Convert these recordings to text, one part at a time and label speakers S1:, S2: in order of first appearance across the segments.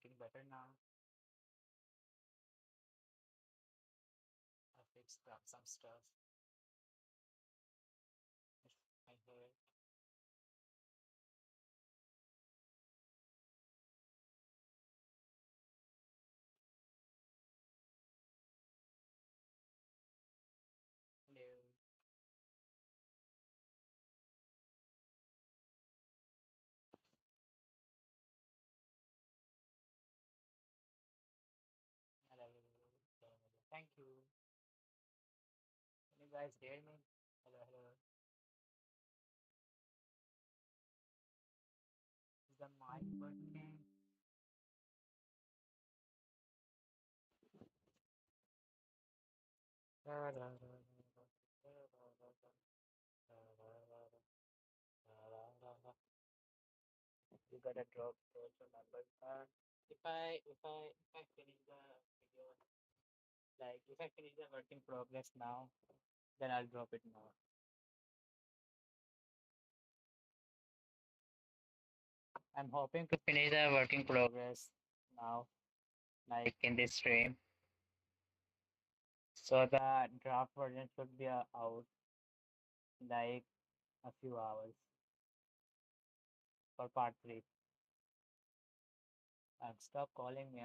S1: working better now. I fixed up some stuff. I heard. Hello. Hello. Hello. Thank you. Can you guys hear me? Hello, hello. Is the mic working? You gotta drop those numbers. If I finish the video, like if I finish the work in progress now, then I'll drop it now. I'm hoping to finish the work in progress now, like in this stream. So the draft version should be out like a few hours for part three. Stop calling me.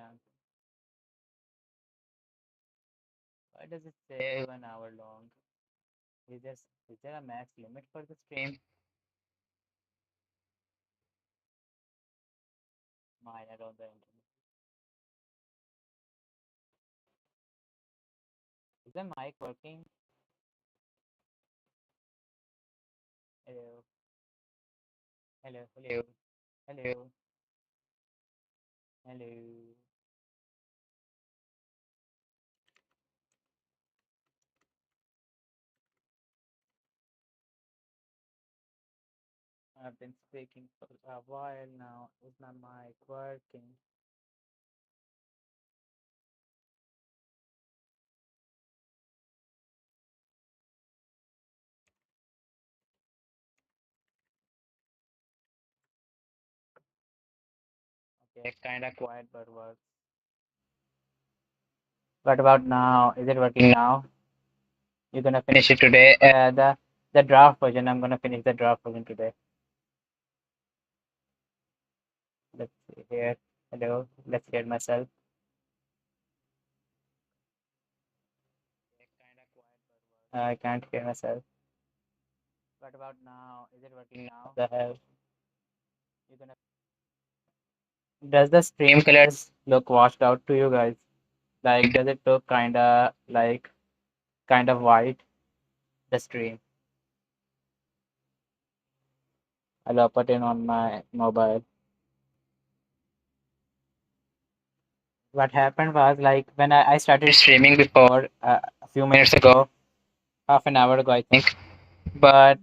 S1: Why does it say 1 hour long? Is there a max limit for the stream? Mine, I don't know the internet. Is the mic working? Hello, hello, hello, hello, hello. I've been speaking for a while now. Is my mic working? Okay, kinda quiet but works. What about now? Is it working now? You're gonna finish it today. The draft version. I'm gonna finish the draft version today. Let's see here. Hello. Let's hear myself. I can't hear myself. What about now? Is it working now? The hell? You're gonna. Does the stream colors look washed out to you guys? Like, does it look kind of white? The stream. I'll put in on my mobile. What happened was like when I started streaming before a few minutes ago, half an hour ago, I think. But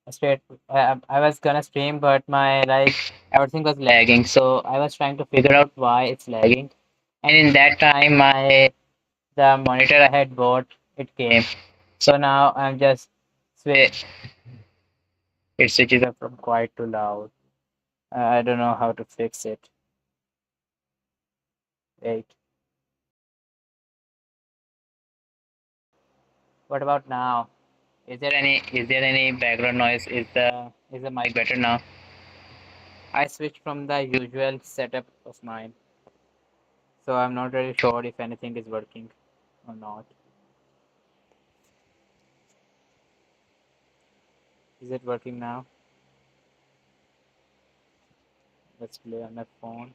S1: straight, I was gonna stream, but my like everything was lagging. So I was trying to figure out why it's lagging. And in that time, my the monitor I had bought it came. So now I'm just switch. It switches up from quiet to loud. I don't know how to fix it. Wait. What about now? Is there any background noise? Is the mic better now? I switched from the usual setup of mine, so I'm not really sure if anything is working or not. Is it working now? Let's play on my phone.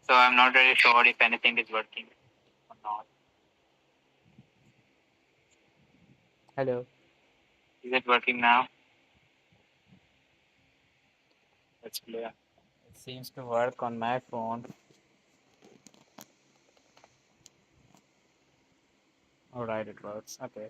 S1: So I'm not really sure if anything is working or not. Hello. Is it working now? Let's play. It seems to work on my phone. Alright, it works. Okay.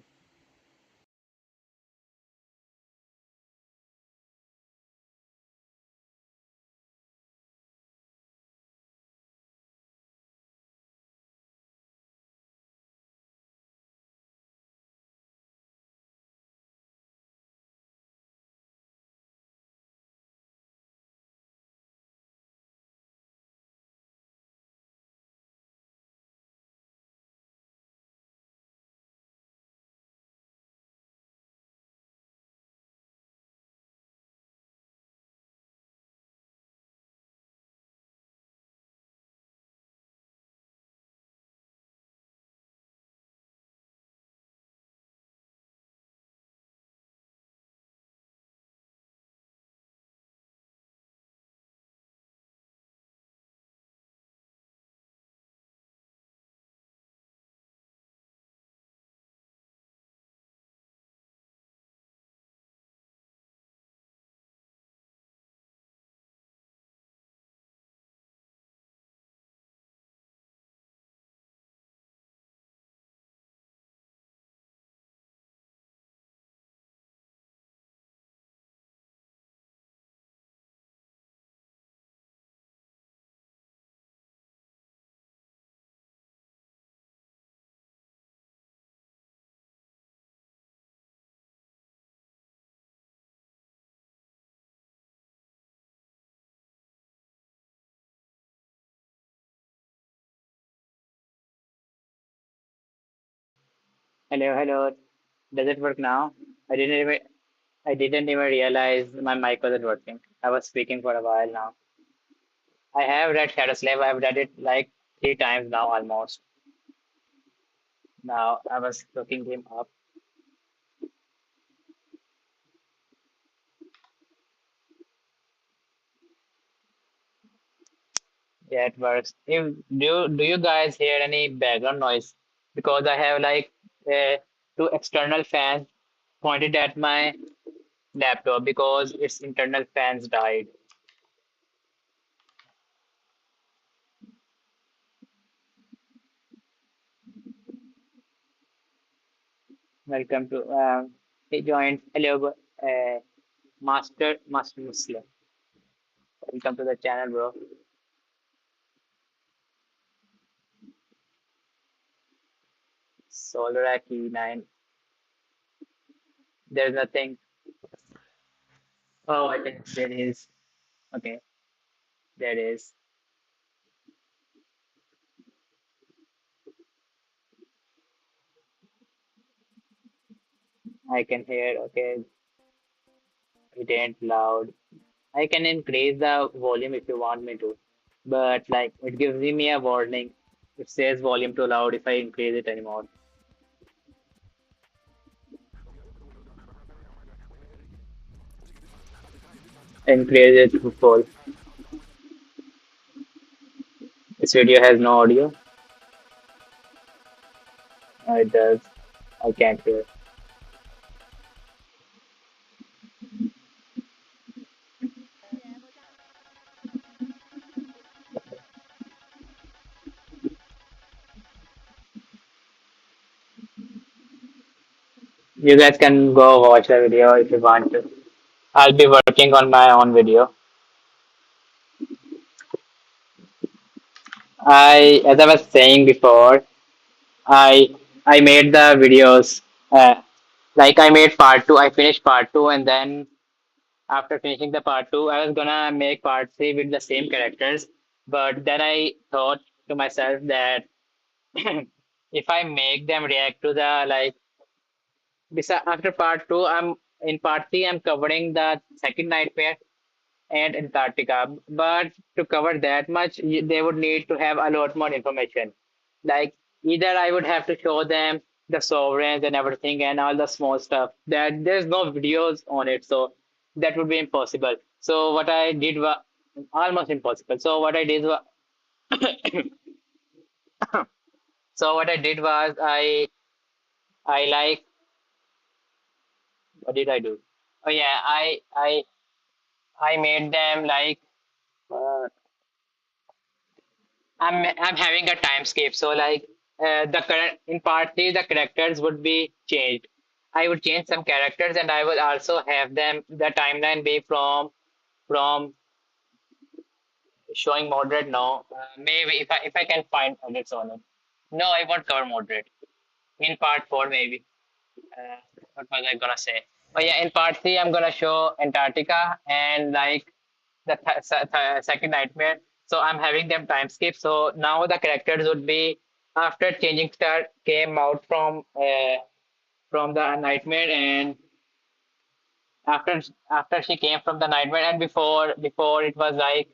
S1: Hello, hello. Does it work now? I didn't even I didn't even realize my mic wasn't working. I was speaking for a while now. I have read Shadow Slave. I've read it like 3 times now almost. Now I was looking him up. Yeah, it works. If do you guys hear any background noise? Because I have like uh, two external fans pointed at my laptop because its internal fans died. Welcome to he joined. Hello, Master Muslim. Welcome to the channel, bro. Solarak E9. There's nothing. Oh, I think there is. Okay, there is. I can hear. Okay, it ain't loud. I can increase the volume if you want me to, but like it gives me a warning. It says volume too loud if I increase it anymore. Increase it to full. This video has no audio. It does. I can't hear. You guys can go watch the video if you want to. I'll be working on my own video. As I was saying before, I I made the videos. Like I made part two. I finished part two, and then after finishing the part two, I was gonna make part three with the same characters. But then I thought to myself that if I make them react to the like, after part two, I'm in part three. I'm covering the second nightmare and Antarctica. But to cover that much, they would need to have a lot more information. Like either I would have to show them the sovereigns and everything and all the small stuff that there's no videos on it, so that would be impossible. So what I did was almost impossible. So what I did was so what I did was I like what did I do? Oh yeah, I made them like uh, I'm having a time skip. So like the current in part three, the characters would be changed. I would change some characters, and I will also have them the timeline be from showing moderate. No, maybe if I can find edits on it. No, I won't cover moderate in part four maybe. Uh, what was I gonna say? But yeah, in part three, I'm gonna show Antarctica and like the second nightmare. So I'm having them time skip. So now the characters would be after changing star came out from the nightmare, and after she came from the nightmare, and before it was like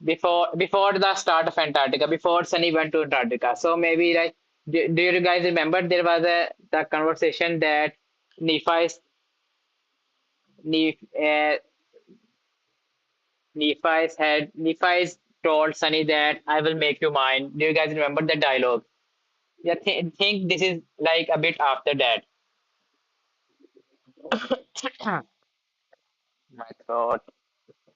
S1: before the start of Antarctica, before Sunny went to Antarctica. So maybe like do you guys remember there was a the conversation that Nephi's Neph, Nephi's told Sunny that I will make you mine. Do you guys remember the dialogue? Yeah, think this is like a bit after that. My throat.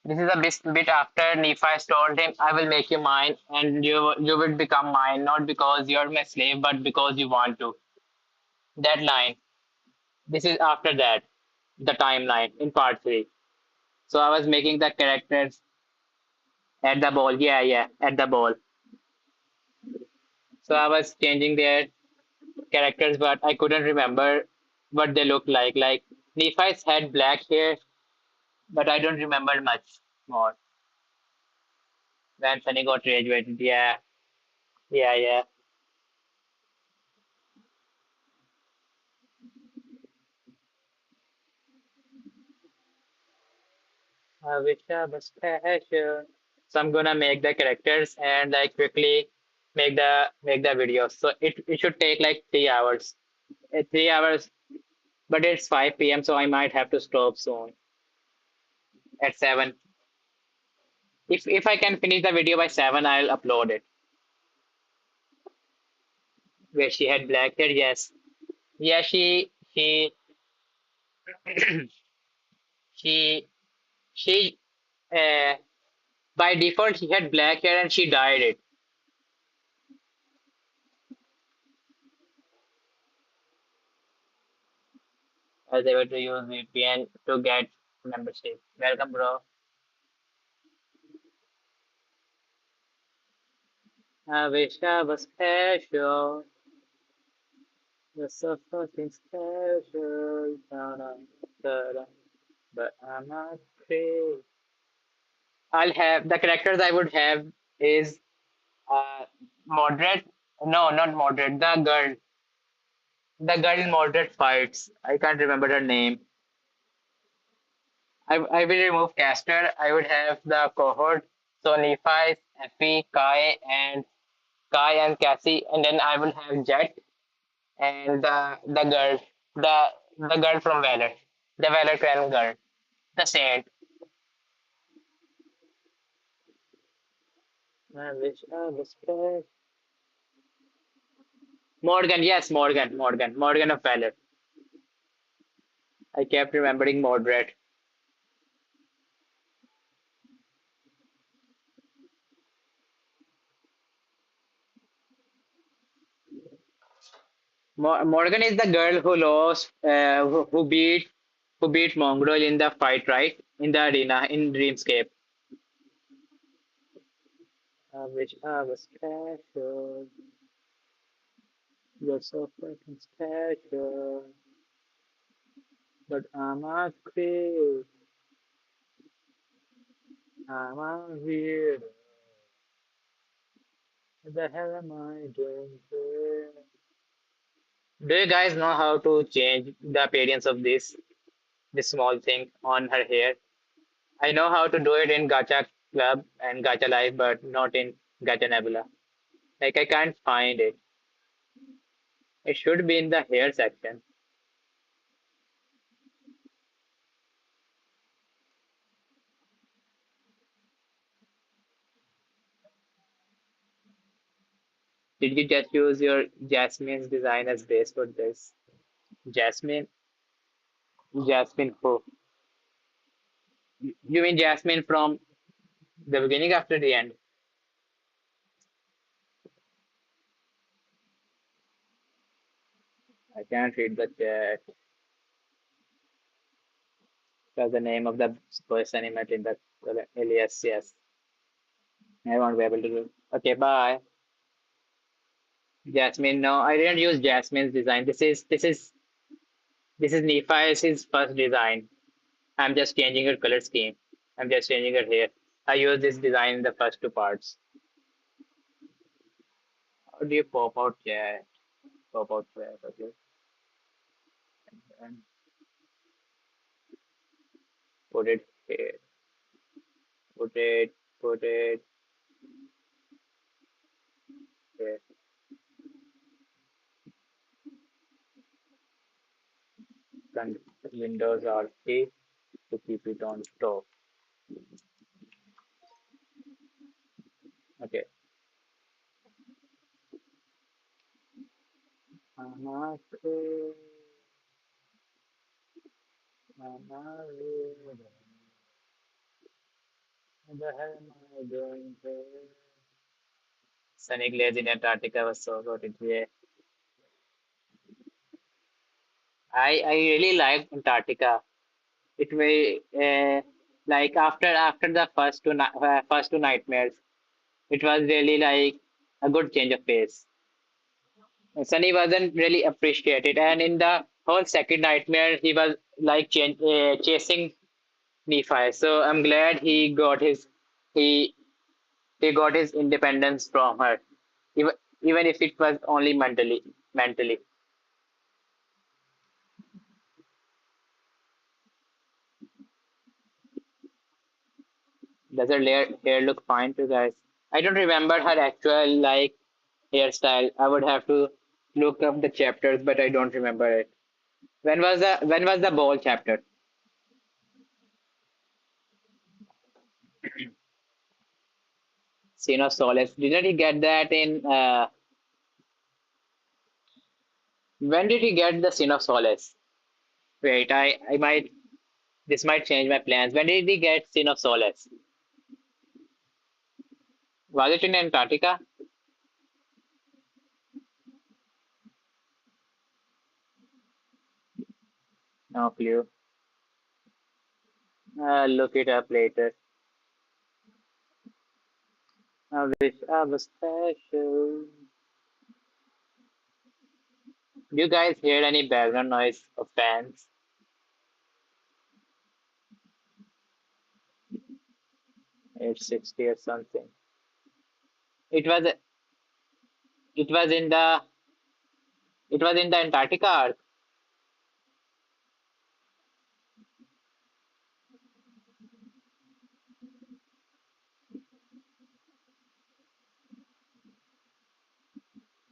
S1: This is a bit after Nephi told him, "I will make you mine, and you will become mine, not because you're my slave, but because you want to." That line. This is after that, the timeline in part three. So I was making the characters at the ball. Yeah, yeah, at the ball. So I was changing their characters, but I couldn't remember what they look like. Like Nephi's had black hair, but I don't remember much more. When Sunny got graduated, yeah, yeah, yeah. I wish I was special. So I'm gonna make the characters and like quickly make the video. So it should take like 3 hours. 3 hours, but it's 5 p.m. so I might have to stop soon at 7. If I can finish the video by 7, I'll upload it. Where she had black hair, yes. Yeah, she she uh, by default she had black hair and she dyed it. I was able to use VPN to get membership. Welcome, bro. I wish I was special. You're so fucking special. Da-da, but I'm not free. I'll have the characters I would have is moderate. No, not moderate. The girl in moderate fights. I can't remember her name. I will remove caster. I would have the cohort. So Nephi, Effie, Kai and Cassie, and then I will have Jet and the girl, the girl from Valor, the Valor clan girl, the Saint. I wish I was back. Morgan, yes, Morgan of Valor. I kept remembering Mordred. Morgan is the girl who lost, who beat Mongrel in the fight, right? In the arena in Dreamscape. I wish I was special. You're so fucking special. But I'm a creep. I'm a weird. What the hell am I doing here? Do you guys know how to change the appearance of this small thing on her hair? I know how to do it in Gacha Club and Gacha Live, but not in Gacha Nebula. Like I can't find it. It should be in the hair section. Did you just use your Jasmine's design as base for this? Jasmine? Jasmine who? You mean Jasmine from the beginning after the end? I can't read the chat. That's the name of the person I met in the alias. Yes, I won't be able to do. Okay, bye. Jasmine. No, I didn't use Jasmine's design. This is Nephi's first design. I'm just changing her color scheme. I'm just changing her hair. I use this design in the first two parts. How do you pop out chat? Pop out chat. Okay. And put it here. Put it. Put it here. Windows RT to keep it on top. Okay. I'm what the hell am I doing here? Sunny glaze in Antarctica was so good. Yeah. I really liked Antarctica. It may like after the first two nightmares, it was really like a good change of pace. Sunny wasn't really appreciated, and in the whole second nightmare, he was like chasing Nephi. So I'm glad he he got his independence from her, even even if it was only mentally. Does her hair look fine to you guys? I don't remember her actual like hairstyle. I would have to look up the chapters, but I don't remember it. When was the ball chapter? Scene of Solace. Didn't he get that in when did he get the Scene of Solace? Wait, I might this might change my plans. When did he get Scene of Solace? Was it in Antarctica? No clue. Look it up later. I wish I was special. Do you guys hear any background noise of fans? It's 60 or something. It was it was in the it was in the Antarctica arc.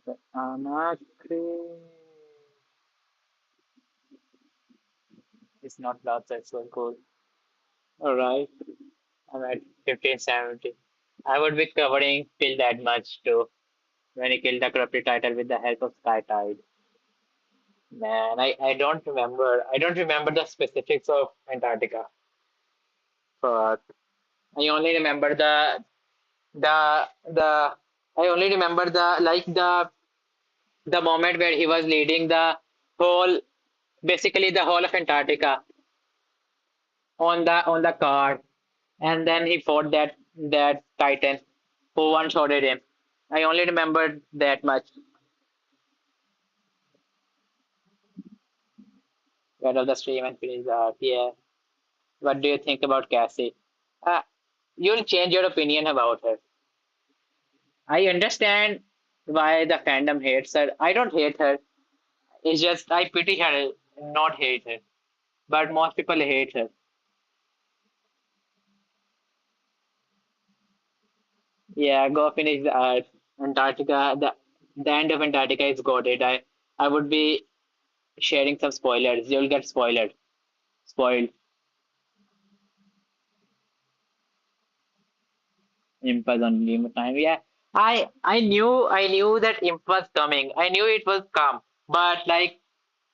S1: But I'm not crazy. It's not lots of so cool. Alright. I'm at 1570. I would be covering till that much too. When he killed the corrupted title with the help of Sky Tide. Man, I don't remember. I don't remember the specifics of Antarctica. But I only remember the I only remember the moment where he was leading the whole basically the whole of Antarctica on the car, and then he fought that Titan who one shotted him. I only remember that much. Get off the stream and finish the arc. Yeah. What do you think about Cassie? Uh, you'll change your opinion about her. I understand why the fandom hates her. I don't hate her. It's just I pity her, not hate her. But most people hate her. Yeah, go finish the arc. Antarctica, the end of Antarctica is goated. I would be sharing some spoilers. You'll get spoiled. Imp was on limit time. Yeah, I knew that Imp was coming. I knew it was come, but like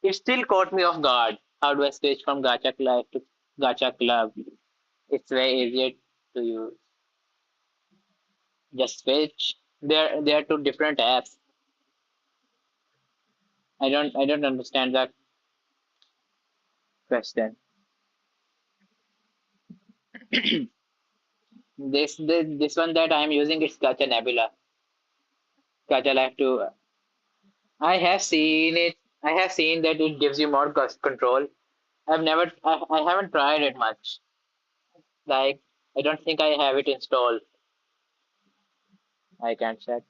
S1: it still caught me off guard. How do I switch from Gacha Club to Gacha Club? It's very easy to use. Just switch. They're two different apps. I don't understand that question. This one that I'm using is Gacha Nebula. Gacha Life 2. I have seen it. I have seen that it gives you more control. I haven't tried it much. Like, I don't think I have it installed. I can check.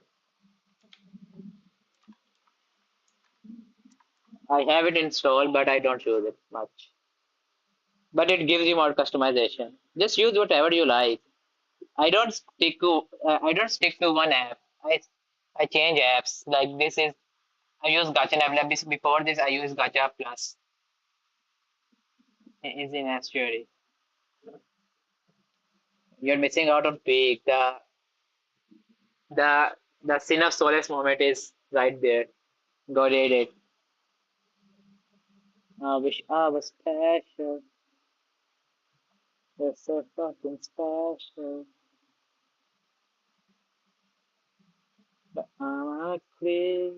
S1: I have it installed, but I don't use it much. But it gives you more customization. Just use whatever you like. I don't stick to one app. I change apps. Like this is I use Gacha Nebula. Before this, I use Gacha Plus. It is in Estuary. You're missing out on peak. The Sin of Solace moment is right there. Go read it. I wish I was special. You're so fucking special. But I'm a creep.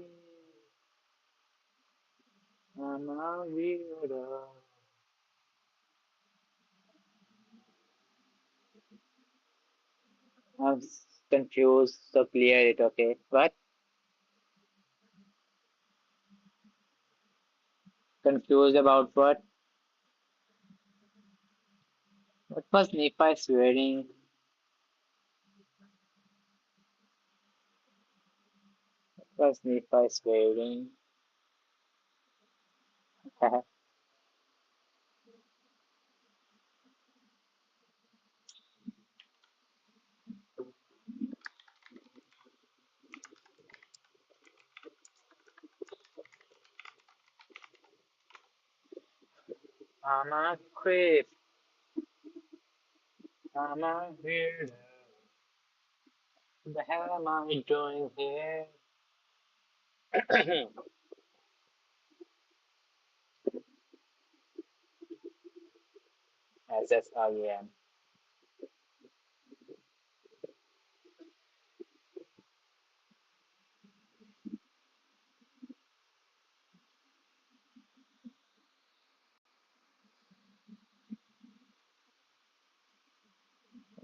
S1: I'm a weirdo. I'm confused. So clear it, okay? What? Confused about what? What was Nephi swearing? What was Nephi swearing? I'm a creep. I'm a weirdo. What the hell am I doing here? SSIAM.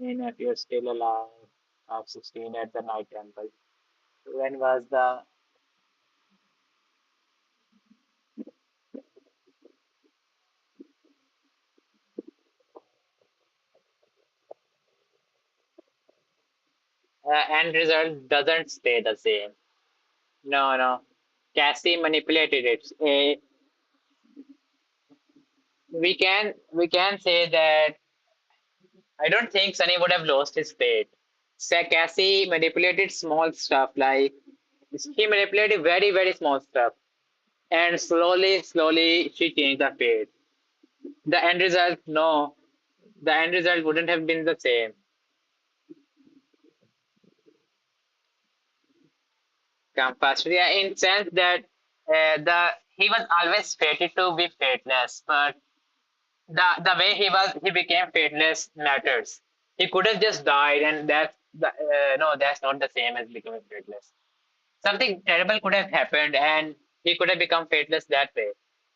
S1: And if you're still alive, of 16 at the night temple. When was the end result doesn't stay the same. No, no. Cassie manipulated it. We can say that I don't think Sunny would have lost his fate. Cassie manipulated small stuff like he manipulated very very small stuff, and slowly she changed the fate. The end result, no, the end result wouldn't have been the same. Compass, yeah, in sense that the he was always fated to be fateless, but the way he became fateless matters. He could have just died, and that's not the same as becoming fateless. Something terrible could have happened, and he could have become fateless that way.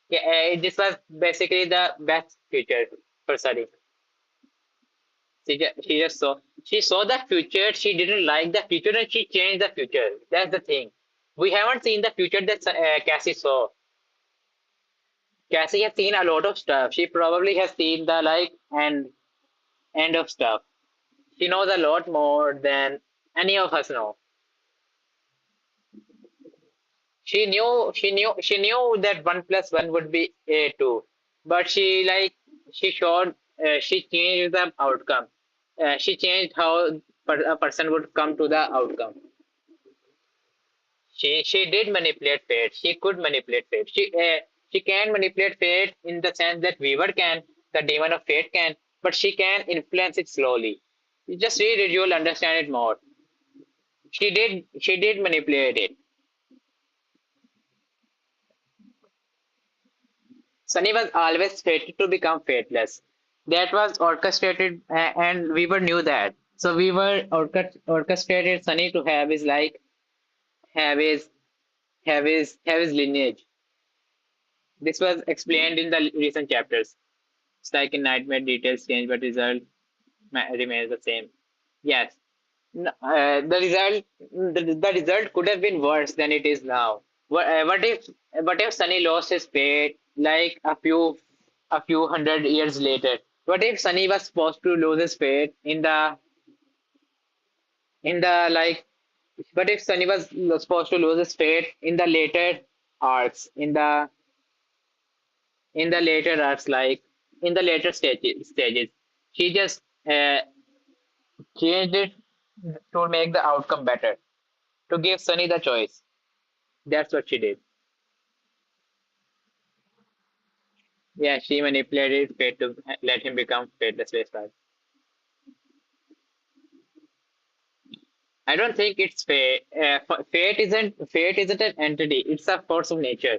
S1: Yeah, this was basically the best future for Sari. She saw the future. She didn't like the future, and she changed the future. That's the thing. We haven't seen the future that Cassie saw. Cassie has seen a lot of stuff. She probably has seen the end of stuff. She knows a lot more than any of us know. She knew that 1 plus 1 would be a 2, but she changed the outcome. She changed how a person would come to the outcome. She did manipulate fate. She could manipulate fate. She can manipulate fate in the sense that Weaver can, the demon of fate can, but she can influence it slowly. You just read it, you'll understand it more. She did manipulate it. Sunny was always fated to become fateless. That was orchestrated, and Weaver knew that. So Weaver orchestrated Sunny to have his have his have his lineage. This was explained in the recent chapters. It's like in Nightmare, details change, but result remains the same. Yes, the result could have been worse than it is now. What if Sunny lost his fate like a few hundred years later? What if Sunny was supposed to lose his fate in the like? What if Sunny was supposed to lose his fate in the later arcs, in the later arcs, like in the later stages? She just changed it to make the outcome better, to give Sunny the choice. That's what she did. Yeah, she manipulated fate to let him become fateless wasteland. I don't think it's fate. Fate isn't an entity. It's a force of nature.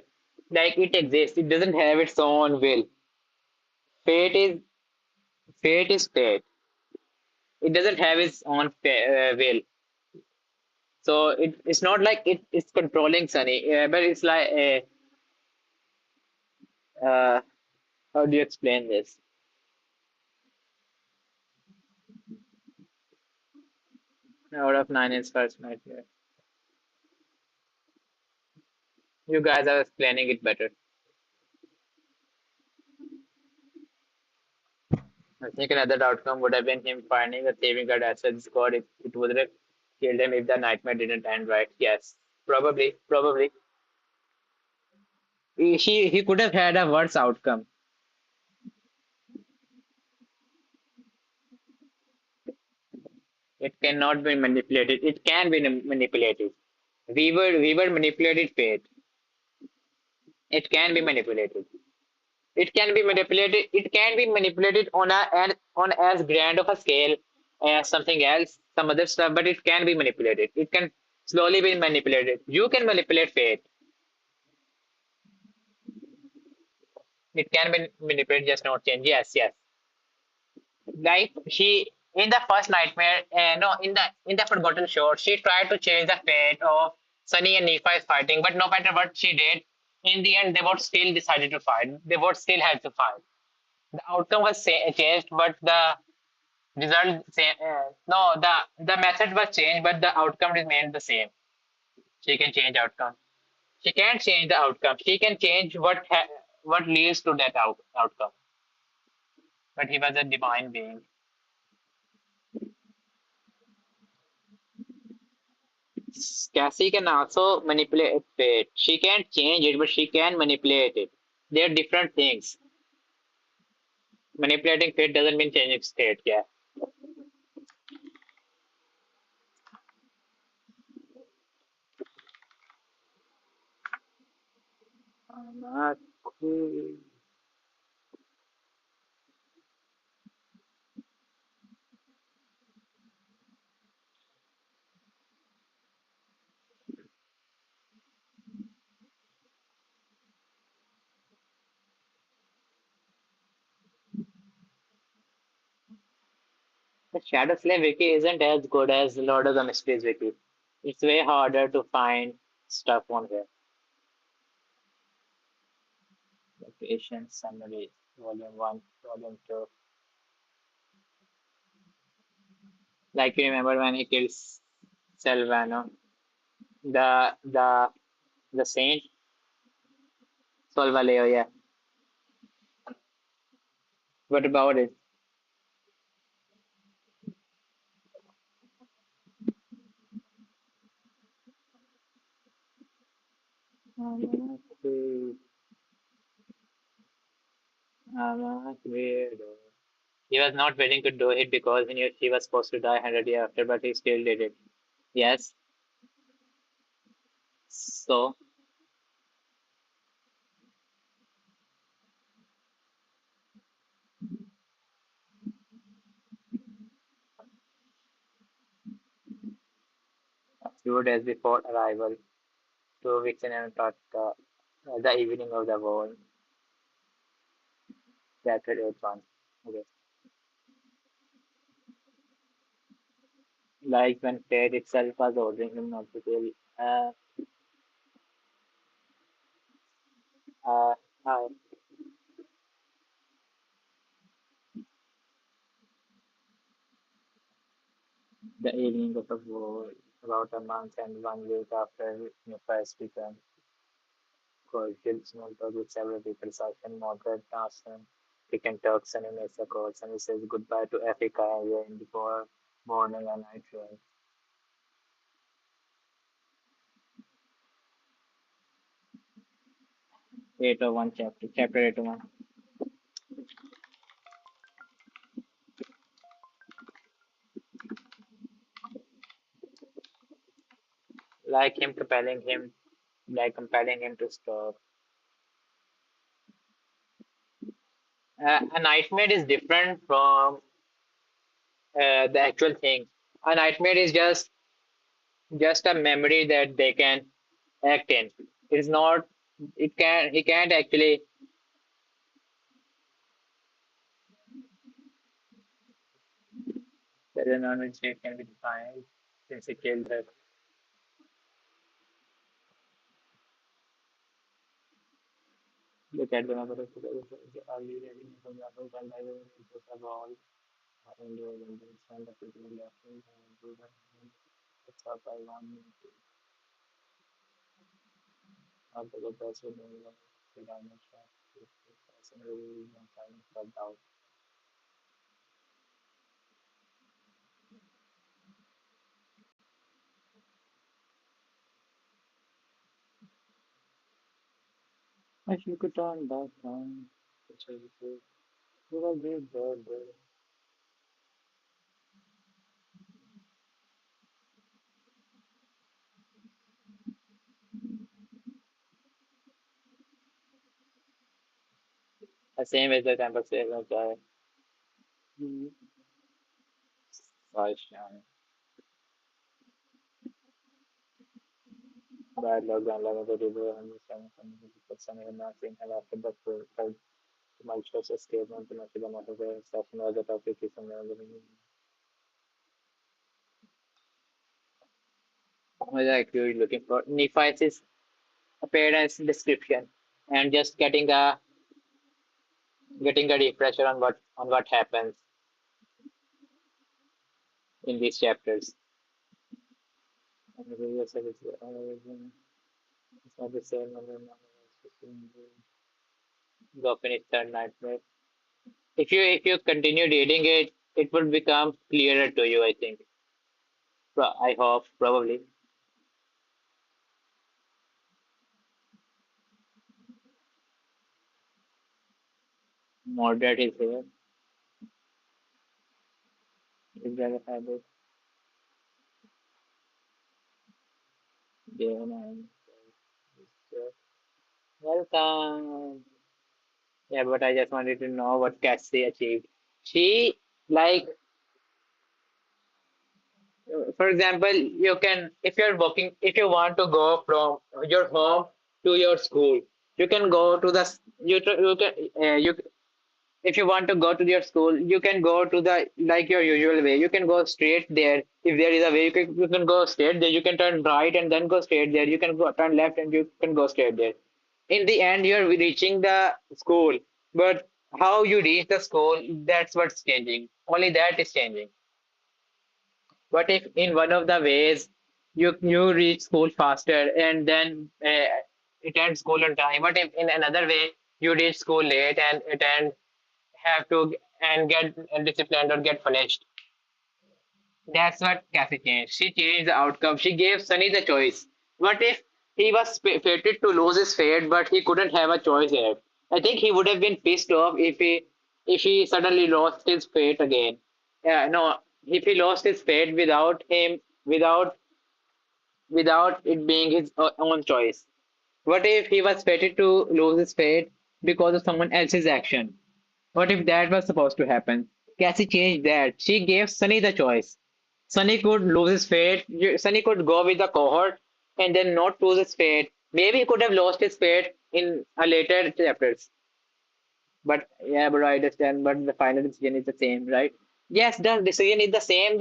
S1: Like it exists. It doesn't have its own will. Fate is fate is fate. It doesn't have its own will. So it's not like it's controlling Sunny, but it's like how do you explain this? Out of nine is first night. You guys are explaining it better. I think another outcome would have been him finding the saving guard assets god if it would have killed him if the nightmare didn't end right. Yes. Probably. He could have had a worse outcome. It cannot be manipulated. It can be manipulated. We were manipulated fate. It can be manipulated. It can be manipulated. It can be manipulated on on as grand of a scale as something else, some other stuff. But it can be manipulated. It can slowly be manipulated. You can manipulate fate. It can be manipulated, just not change. Yes, yes. Like she in the first nightmare, no, in the Forgotten Shore, she tried to change the fate of Sunny and Nephi fighting, but no matter what she did, in the end they both still decided to fight. They both still had to fight. The outcome was changed, but the result same. No, the method was changed, but the outcome remained the same. She can change outcome. She can't change the outcome. She can change what leads to that outcome. But he was a divine being. Cassie can also manipulate fate. She can't change it, but she can manipulate it. They're different things. Manipulating fate doesn't mean changing state. Yeah. Not cool. The Shadow Slave wiki isn't as good as Lord of the Mysteries wiki. It's way harder to find stuff on here. Location summary, volume 1, volume 2. Like you remember when he kills Selvano, the saint Solvaleo, yeah. What about it? Weirdo. He was not willing to do it because he knew she was supposed to die 100 years after, but he still did it. Yes. So, a few days before arrival, 2 weeks in Antarctica, the evening of the war, chapter 8 1. Okay. Like when fate itself was ordering him not to kill uh, uh, uh, the evening of the war, about a month and 1 week after Nephi's return. Cordial small talk with several people, Sachin, Margaret, Nassim, Pick Turks, and Mesa Courts, and he says goodbye to Africa again before morning and night train. 801 chapter 801. Like him compelling him, like compelling him to stop. A nightmare is different from the actual thing. A nightmare is just a memory that they can act in. It is not. It can. He can't actually. The non shape can be defined since he killed her. Look at the number of early reading from the book and I will put a ball and you will understand the people left and do the it's up by 1 minute of the good person who was the diamond shot. If the person who is not trying to cut out. If you could turn back time, which is you will be there. The same as the temple statement. Vaishnav. Bad luck, download the river, and the sun and nothing, and after the third tumultuous escape, and to the motorway, stuff, and other topic is another. What are you looking for? Nephi's appearance description, and just getting a refresher on what happens in these chapters. And the video said it's not the same. Go finish third nightmare. If you continue reading it, it will become clearer to you. I think. I hope probably. Mordred is here. Is there a habit? Yeah, man. Welcome. Yeah, but I just wanted to know what Cassie achieved. She, like, for example, if you're walking, if you want to go from your home to your school, you can go to the, you can, if you want to go to your school, you can go to the, like your usual way. You can go straight there. If there is a way, you can go straight there. You can turn right and then go straight there. You can go turn left and you can go straight there. In the end, you're reaching the school. But how you reach the school, that's what's changing. Only that is changing. What if in one of the ways you reach school faster and then attend school on time? What if in another way you reach school late and attend have to and get disciplined or get punished? That's what Cassie changed. She changed the outcome. She gave Sunny the choice. What if he was fated to lose his fate, but he couldn't have a choice here? I think he would have been pissed off if he suddenly lost his fate again. Yeah, no, if he lost his fate without it being his own choice. What if he was fated to lose his fate because of someone else's action? What if that was supposed to happen? Cassie changed that. She gave Sunny the choice. Sunny could lose his fate. Sunny could go with the cohort and then not lose his fate. Maybe he could have lost his fate in a later chapters. But yeah, but I understand. But the final decision is the same, right? Yes, the decision is the same.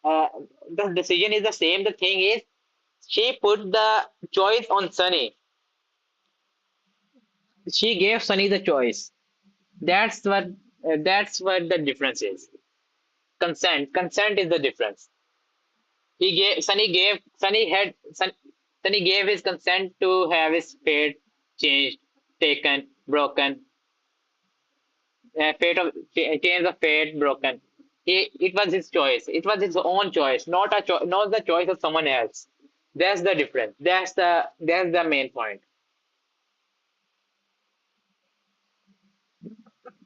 S1: Uh, the decision is the same. The thing is, she put the choice on Sunny. She gave Sunny the choice. That's what the difference is. Consent is the difference. Sunny gave his consent to have his fate changed, taken, broken. Change of fate broken. It was his choice. It was his own choice, not the choice of someone else. That's the difference. That's the main point.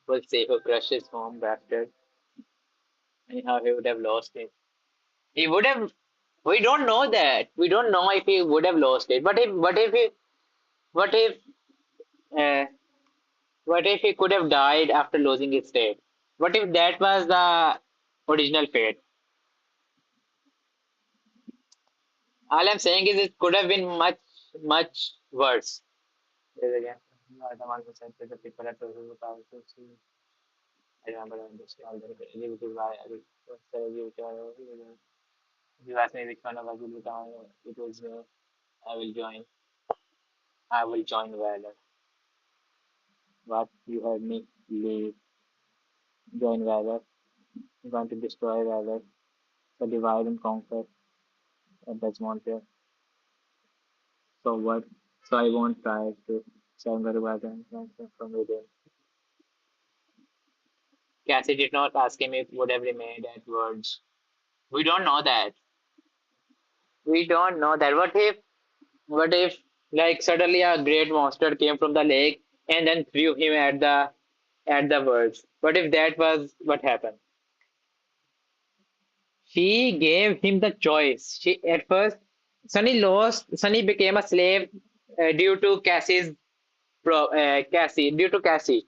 S1: We'll see who crushes home bastard. Anyhow, he would have lost it. He would have. We don't know that. We don't know if he would have lost it. What if, uh, what if he could have died after losing his state? What if that was the original fate? All I'm saying is it could have been much, much worse. Yes, again, you are the one who said that the people are totally powerful. So I remember on this all the which is why I would say you asked me which one of us will become. It was I will join. I will join Valor. What you heard me leave. Join Valor. I'm going to destroy Valor. So divide and conquer. And that's Montreal. So what? So I won't try to. So I'm going to buy them from within. Cassie did not ask him if would have remained at words. We don't know that. We don't know that. What if like suddenly a great monster came from the lake and then threw him at the words? What if that was what happened? She gave him the choice. She at first Sunny became a slave due to Cassie's Cassie, due to Cassie,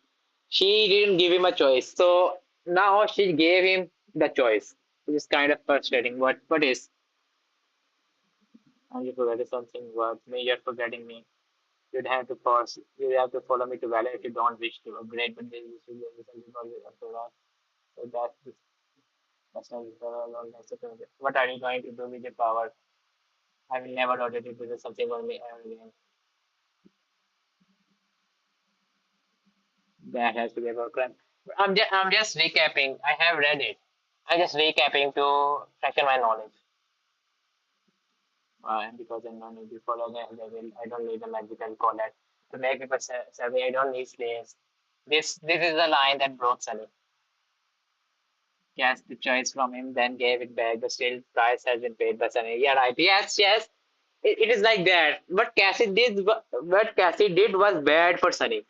S1: she didn't give him a choice. So now she gave him the choice, which is kind of frustrating. What is? And you forgetting something. What me? You're forgetting me. You'd have to pause. You have to follow me to valor if you don't wish to upgrade. But this is something called Optuber. So that's not necessary. What are you going to do with your power? I will never order it to do something on me ever again. That has to be about crime. I'm just recapping. I have read it. I'm just recapping to freshen my knowledge. And because I don't need to follow I don't need a magical collar to make people survey. I don't need slaves. This is the line that broke Sunny. Cast the choice from him, then gave it back. The still price has been paid by Sunny. Yeah, right. Yes, yes. It is like that. What Cassie did was bad for Sunny,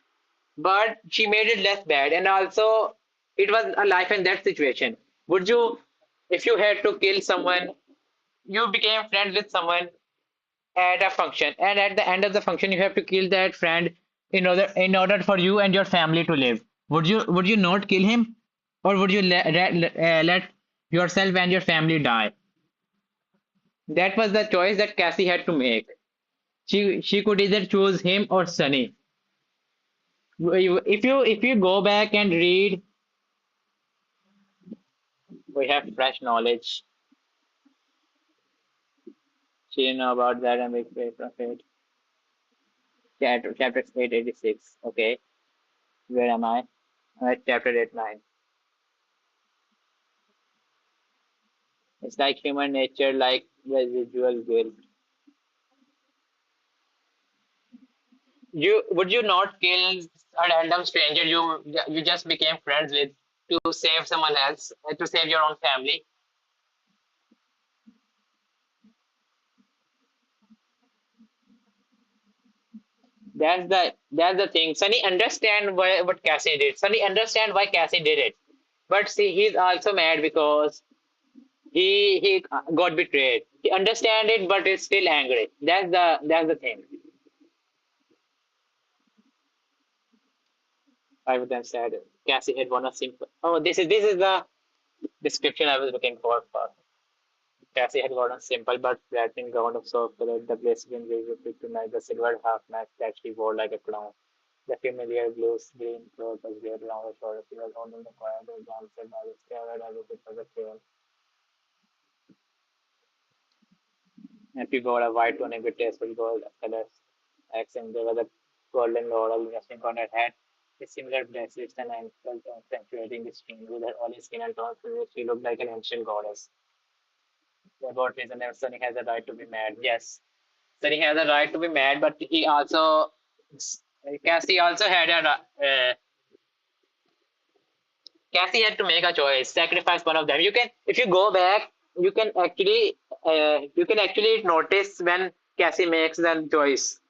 S1: but she made it less bad, and also it was a life and death situation. Would you, if you had to kill someone, you became friends with someone at a function, and at the end of the function, you have to kill that friend in order for you and your family to live. Would you not kill him, or would you let yourself and your family die? That was the choice that Cassie had to make. She could either choose him or Sunny. If you go back and read, we have fresh knowledge. She didn't know about that and we pray from it. Chapter 886. Okay, where am I? I'm at chapter 89. It's like human nature, like residual guilt. Would you not kill a random stranger you just became friends with to save someone else, to save your own family? That's the thing. Sunny understand what Cassie did. Sunny understand why Cassie did it. But see, he's also mad because he got betrayed. He understand it, but is still angry. That's the thing. I would have said Cassie had one of simple. Oh, this is the description I was looking for. Cassie had gotten simple but flattering gown of soft color. The blazing razor picked tonight the silver half match that she wore like a clown. The familiar blue green cloth was weighed around her shoulders. She was holding the corridor dancing by the stairwell as if it was a chair. And she wore a white tunic with tasteful gold colors. Accent there was a golden laurel resting on her head. With similar bracelets and ankles accentuating the string. With her olive skin and tall figure, she looked like an ancient goddess. About reason Sunny has a right to be mad. Yes, Sunny has a right to be mad, but he also Cassie also had Cassie had to make a choice, sacrifice one of them. If you go back, you can actually notice when Cassie makes the choice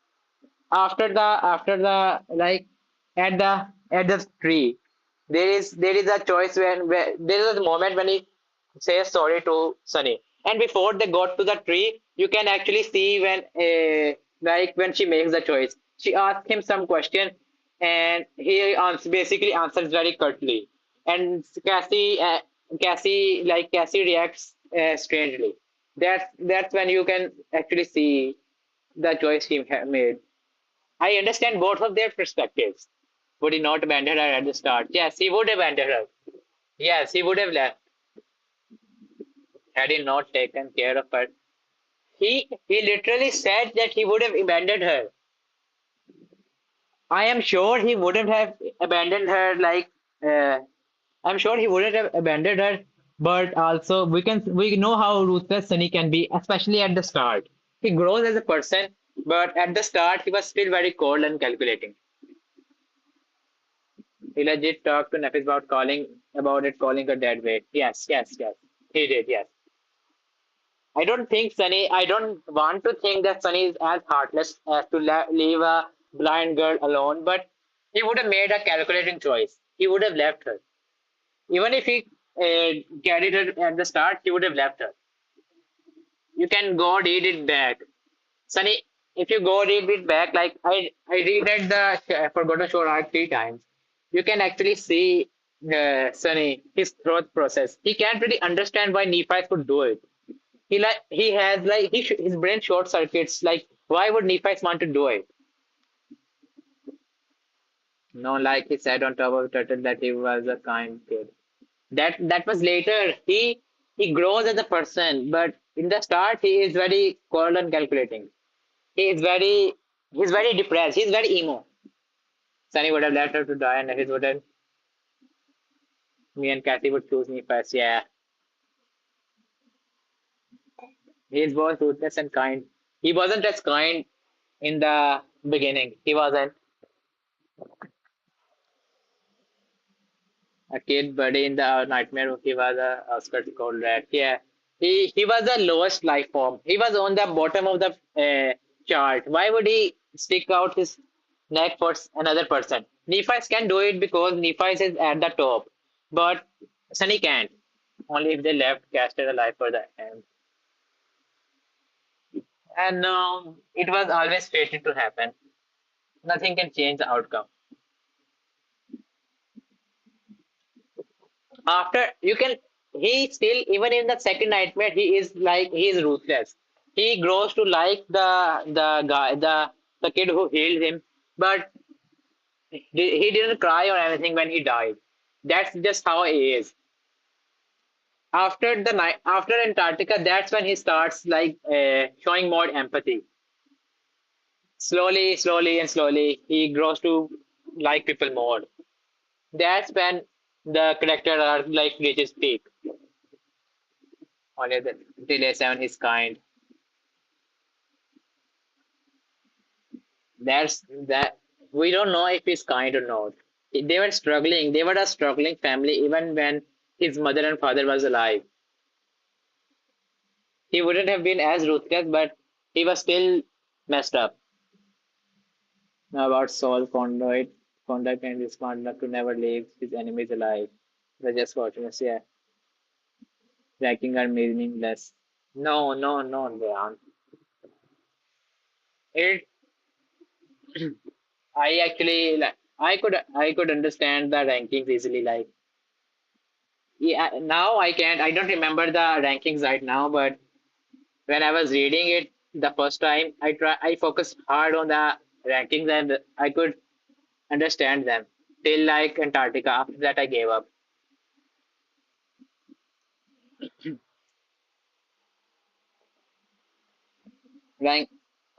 S1: after the like at the tree. There is a choice where there is a moment when he says sorry to Sunny, and before they got to the tree, you can actually see when she makes the choice. She asks him some question, and he basically answers very curtly, and Cassie reacts strangely. That's when you can actually see the choice he made. I understand both of their perspectives. Would he not abandon her at the start? Yes, he would abandon her. Yes, he would have left had he not taken care of her. He literally said that he would have abandoned her. I am sure he wouldn't have abandoned her uh, I'm sure he wouldn't have abandoned her, but also we know how ruthless Sunny can be, especially at the start. He grows as a person, but at the start he was still very cold and calculating. He legit talked to Nefis calling her dead weight. Yes, yes, yes. He did, yes. I don't want to think that Sunny is as heartless as to leave a blind girl alone, but he would have made a calculating choice. He would have left her. Even if he carried her at the start, he would have left her. You can God eat it back. Sunny, if you go read it back, like I reread the Forgotten Shore arc 3 times. You can actually see Sunny his growth process. He can't really understand why Nephi could do it. He has like his brain short circuits. Like why would Nephi want to do it? No, like he said on top of turtle that he was a kind kid. That was later. He grows as a person, but in the start he is very cold and calculating. He is very he's very depressed. He's very emo. Sunny would have left her to die, and his would have me and Kathy would choose me first. Yeah, he's both ruthless and kind. He wasn't as kind in the beginning. He wasn't a kid, but in the nightmare, he was a Oscar called rat. Yeah, he was the lowest life form. He was on the bottom of the chart. Why would he stick out his neck for another person? Nephi can do it because Nephi is at the top, but Sunny can't. Only if they left Castor alive for the end. And it was always fated to happen. Nothing can change the outcome. After you can, he still even in the second nightmare, he is ruthless. He grows to like the guy, the kid who healed him, but he didn't cry or anything when he died. That's just how he is. After the night, after Antarctica, that's when he starts like showing more empathy. Slowly, and slowly, he grows to like people more. That's when the character are like reaches peak. Only the delay 7 is kind. That's that we don't know if he's kind or not. They were struggling. They were a struggling family even when his mother and father was alive. He wouldn't have been as ruthless, but he was still messed up. Now about Saul conduct and his smart enough to never leave his enemies alive. They're just fortunate, yeah. Ranking are meaningless. No, they aren't. It I actually like I could understand the rankings easily. Like yeah, now I don't remember the rankings right now, but when I was reading it the first time, I focused hard on the rankings and I could understand them till like Antarctica. After that, I gave up. Rank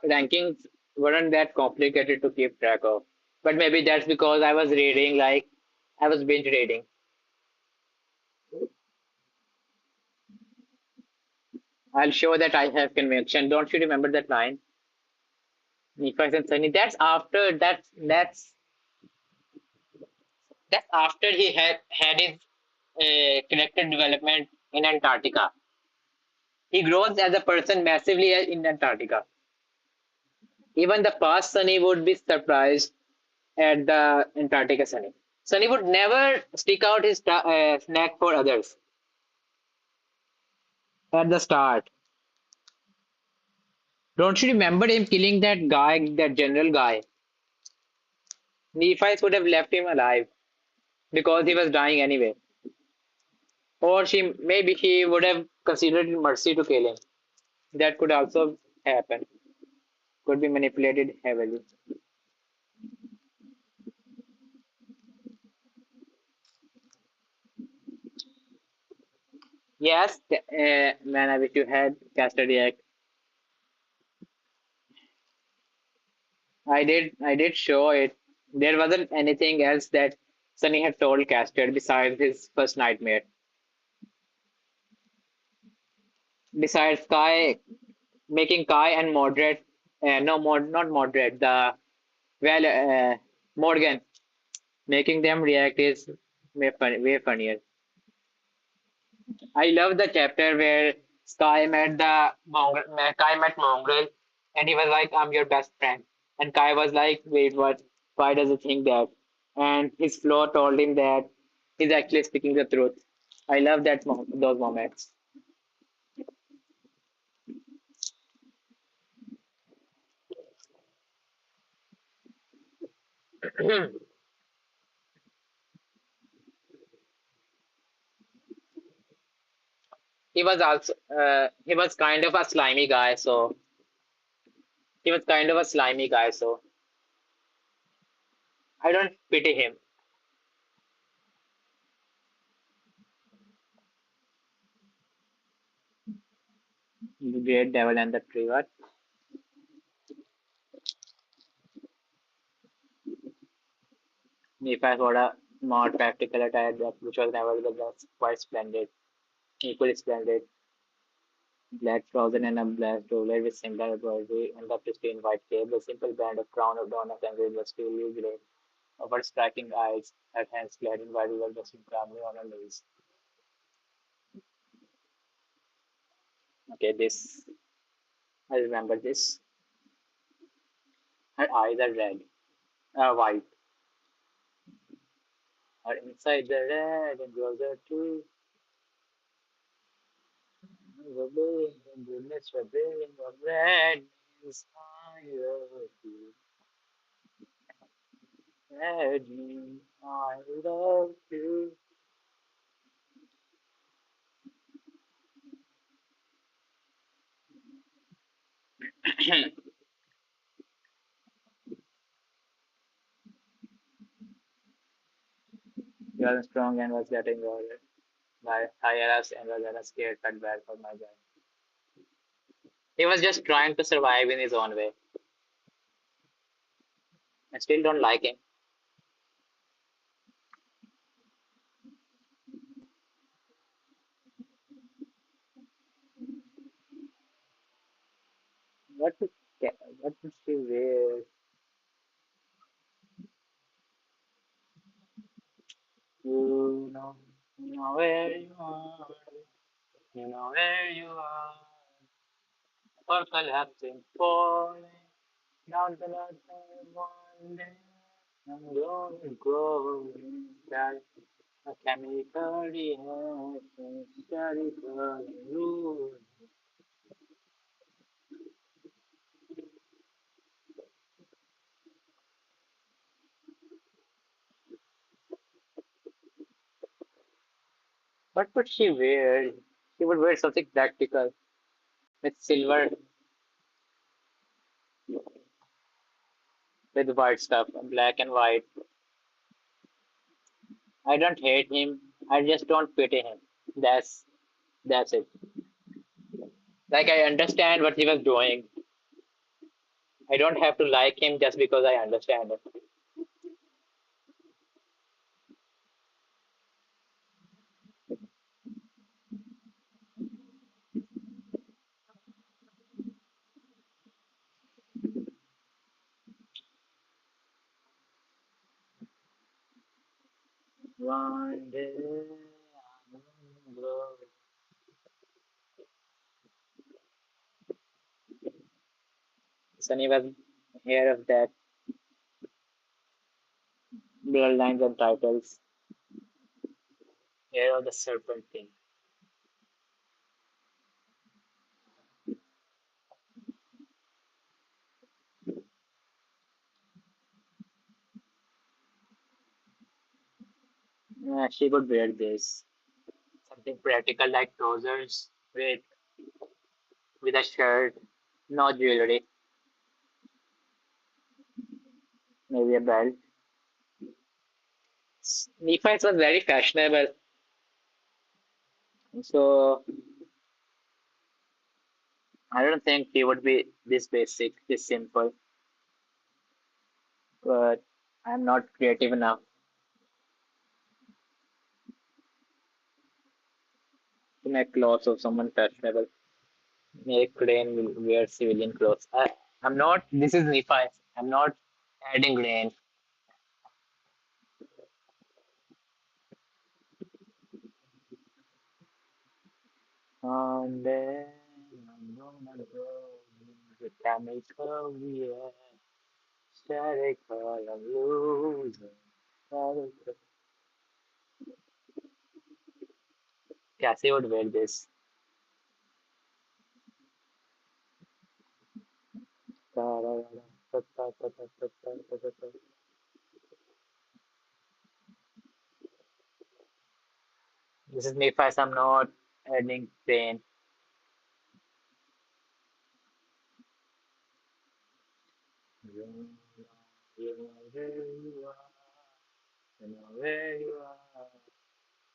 S1: Rankings weren't that complicated to keep track of, but maybe that's because I was reading like I was binge reading. I'll show that I have conviction. Don't you remember that line? Nephi and Sunny. That's after he had his character development in Antarctica. He grows as a person massively in Antarctica. Even the past Sunny would be surprised at the Antarctica Sunny. Sunny would never stick out his neck for others at the start. Don't you remember him killing that guy, that general guy? Nephi would have left him alive because he was dying anyway. Or maybe he would have considered it mercy to kill him. That could also happen. Could be manipulated heavily. Yes, man, I wish you had casted react. I did show it. There wasn't anything else that Sunny had told Casted besides his first nightmare. Besides Kai making Kai and Moderate, no, not Moderate, the well, Morgan making them react is way funnier. I love the chapter where Kai met Mongrel, and he was like, "I'm your best friend," and Kai was like, "Wait, what? Why does he think that?" And his flaw told him that he's actually speaking the truth. I love those moments. He was kind of a slimy guy, so he was kind of a slimy guy, so I don't pity him. The great devil and the tree. What? If I got a more practical attire, that which was nevertheless quite splendid, equally splendid. Black frozen and a black roller with similar embroidery and the pristine white cape, a simple band of crown of donuts and with steel grey over striking eyes, her hands clad in white wool resting calmly on her knees. Okay, this I remember this. Her eyes are red, white. Her inside the red and yours are too. The being and goodness for being of red is higher to red me. I love you. He was strong and was getting older. I asked and was a scared felt bad for my guy. He was just trying to survive in his own way. I still don't like him. What would what would she wear? You know where you are. You know where you are. For collapsing, falling down the last one day. I'm going to go inside a chemical reaction, chemical rule. What would she wear? She would wear something practical with silver, with white stuff, black and white. I don't hate him. I just don't pity him. That's that's it. Like I understand what he was doing. I don't have to like him just because I understand it. One day I'm gonna grow. Sunny was here of that bloodlines and titles. Here of the serpent thing. Yeah, she would wear this. Something practical like trousers with a shirt, no jewelry, maybe a belt. Nephites was very fashionable, so I don't think he would be this basic, this simple. But I'm not creative enough to make clothes of someone fashionable. Make Crane will wear civilian clothes. I'm not. This is Nephites. I'm not adding Crane. And then I'm gonna go with chemical, yeah. Static, I'm losing. Cassie would wear this. This is me if I'm not adding pain. You know where you are, you know where you are.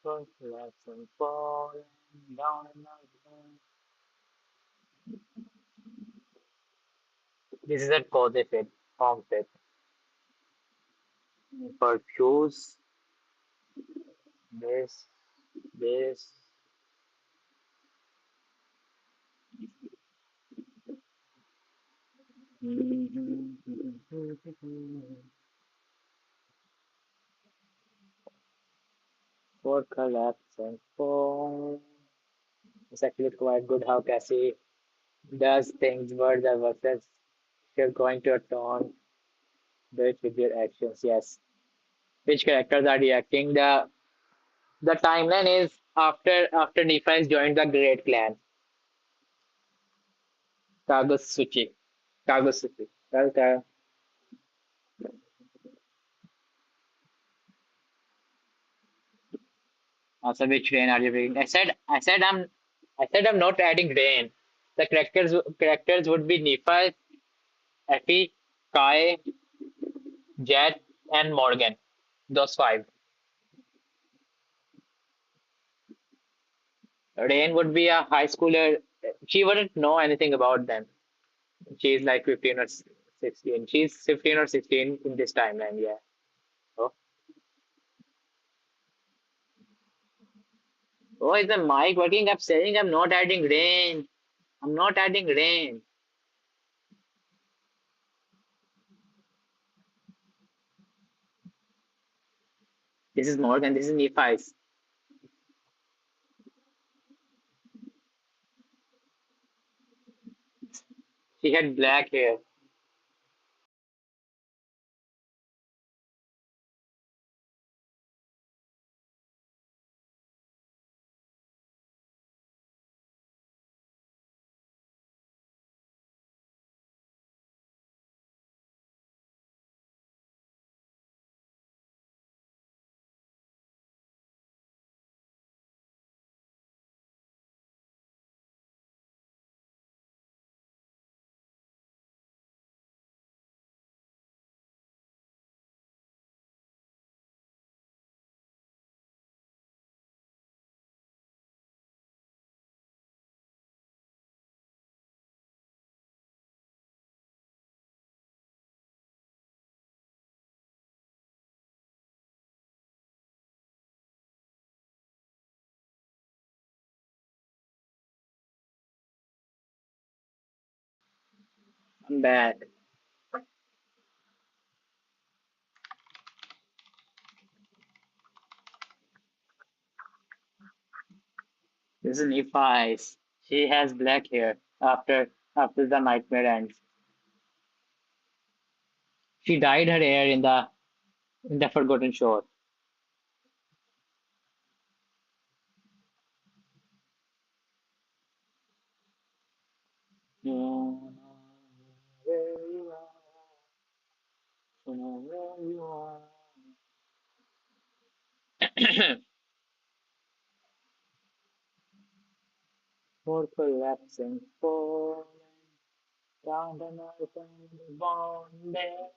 S1: First lesson falling down and out. This is a cozy fit, home fit. For shoes, this, this. For collapse and fall. It's actually quite good how Cassie does things, words are verses. You're going to a tone, do it with your actions, yes. Which characters are reacting? The timeline is after Nephi's joined the Great Clan, Kagutsuchi. Kagutsuchi. Okay. Also, which rain are you bringing? I said I'm not adding rain. The characters would be Nephi, Effie, Kai, Jet, and Morgan. Those five. Rain would be a high schooler. She wouldn't know anything about them. She's like 15 or 16. She's 15 or 16 in this timeline, yeah. Oh, oh, is the mic working? I'm saying I'm not adding rain. I'm not adding rain. This is Morgan. This is Nephi's. She had black hair. I'm back. This is Nephi's. She has black hair after the nightmare ends. She dyed her hair in the Forgotten Shore. You know where you are, you know where you are. For collapsing, falling down the night and born there.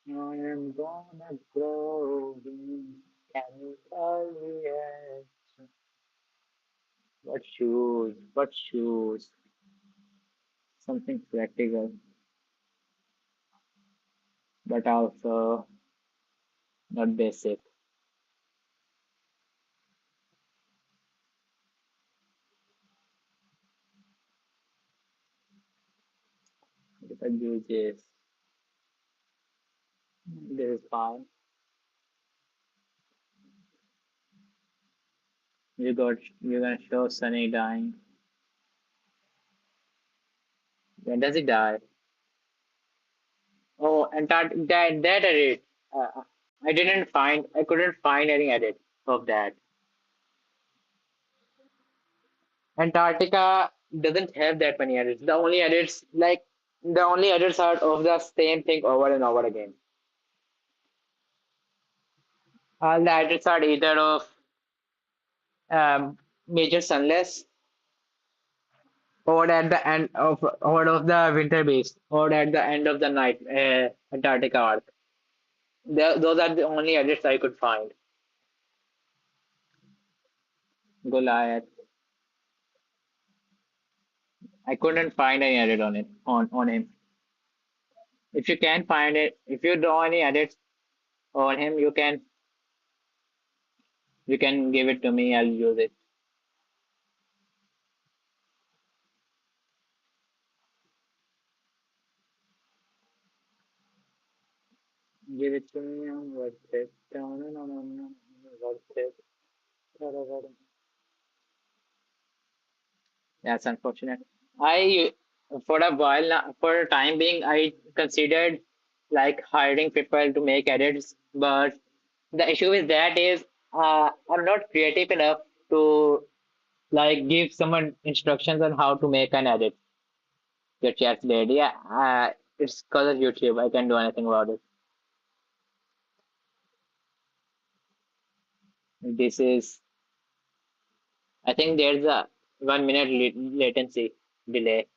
S1: I am gonna grow in chemical reaction. What shoes? What shoes? Something practical, but also not basic. If I use this is fine. You're gonna show Sunny dying. When does he die? Oh, that edit. I couldn't find any edit of that. Antarctica doesn't have that many edits. The only edits are of the same thing over and over again. All the edits are either of Major sunless, or at the end of the winter base, or at the end of the night, Antarctica arc. Those are the only edits I could find. Goliath. I couldn't find any edit on it on him. If you can find it, if you draw any edits on him, you can give it to me. I'll use it. Give it to me. What's it? No, no, no, no, no. What's it? That's unfortunate. I, for a while, for a time being, I considered like hiring people to make edits, but the issue with that is I'm not creative enough to like give someone instructions on how to make an edit. Your chat's dead. Yeah, it's because of YouTube. I can't do anything about it. This is, I think there's a 1 minute latency delay,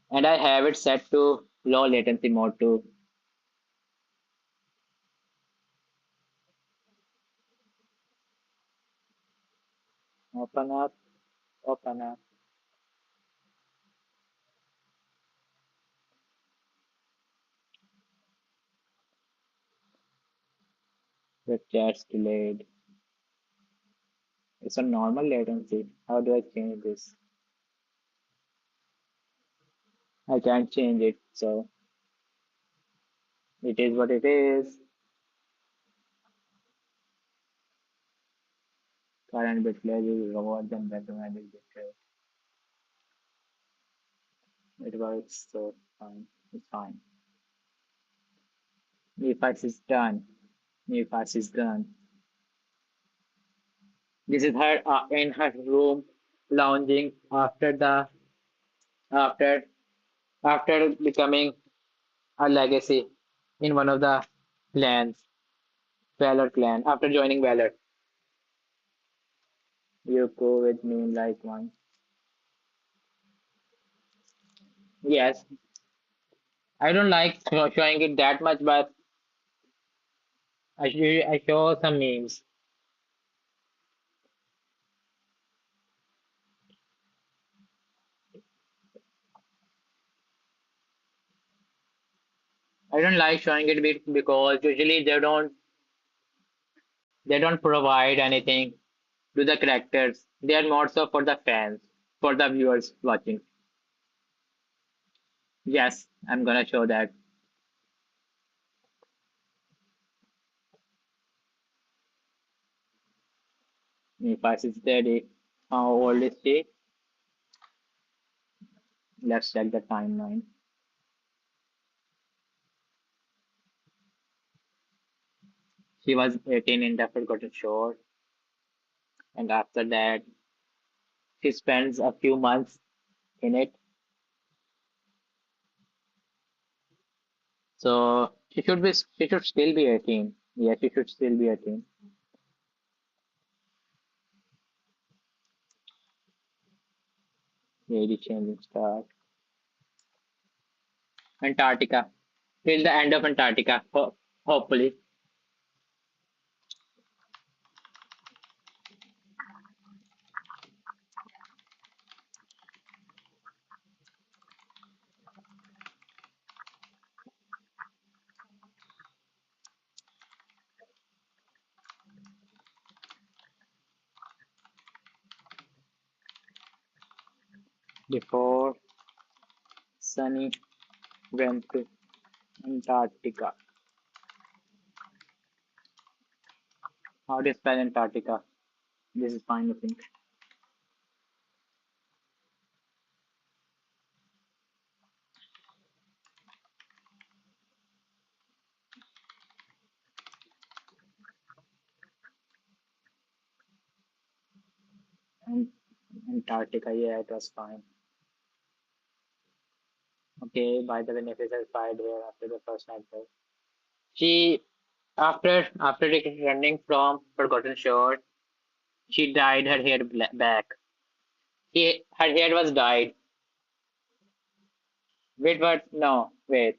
S1: and I have it set to low latency mode too. Open up, open up. The chat's delayed. It's a normal latency. How do I change this? I can't change it, so it is what it is. Current bit rate is lower than recommended bit rate. It works, so fine. It's fine. New fax is done. New fax is done. This is her in her room, lounging after after becoming a legacy in one of the clans, Valor clan. After joining Valor, you go with me like one. Yes, I don't like showing it that much, but I show some memes. I don't like showing it because usually they don't provide anything to the characters. They are more so for the fans, for the viewers watching. Yes, I'm gonna show that. Nifas is steady. How old is she? Let's check the timeline. She was 18 in the Forgotten Shore, and after that, she spends a few months in it. So she should still be 18. Yeah, she should still be 18. Maybe changing star. Antarctica. Till the end of Antarctica, hopefully. Before Sunny went to Antarctica. How do you spell Antarctica? This is fine, I think. And Antarctica, yeah, it was fine. Okay, by the way, Nefis has fired here after the first night. She, after running from Forgotten Shore, She dyed her hair back. Her hair was dyed. Wait, what? No, wait.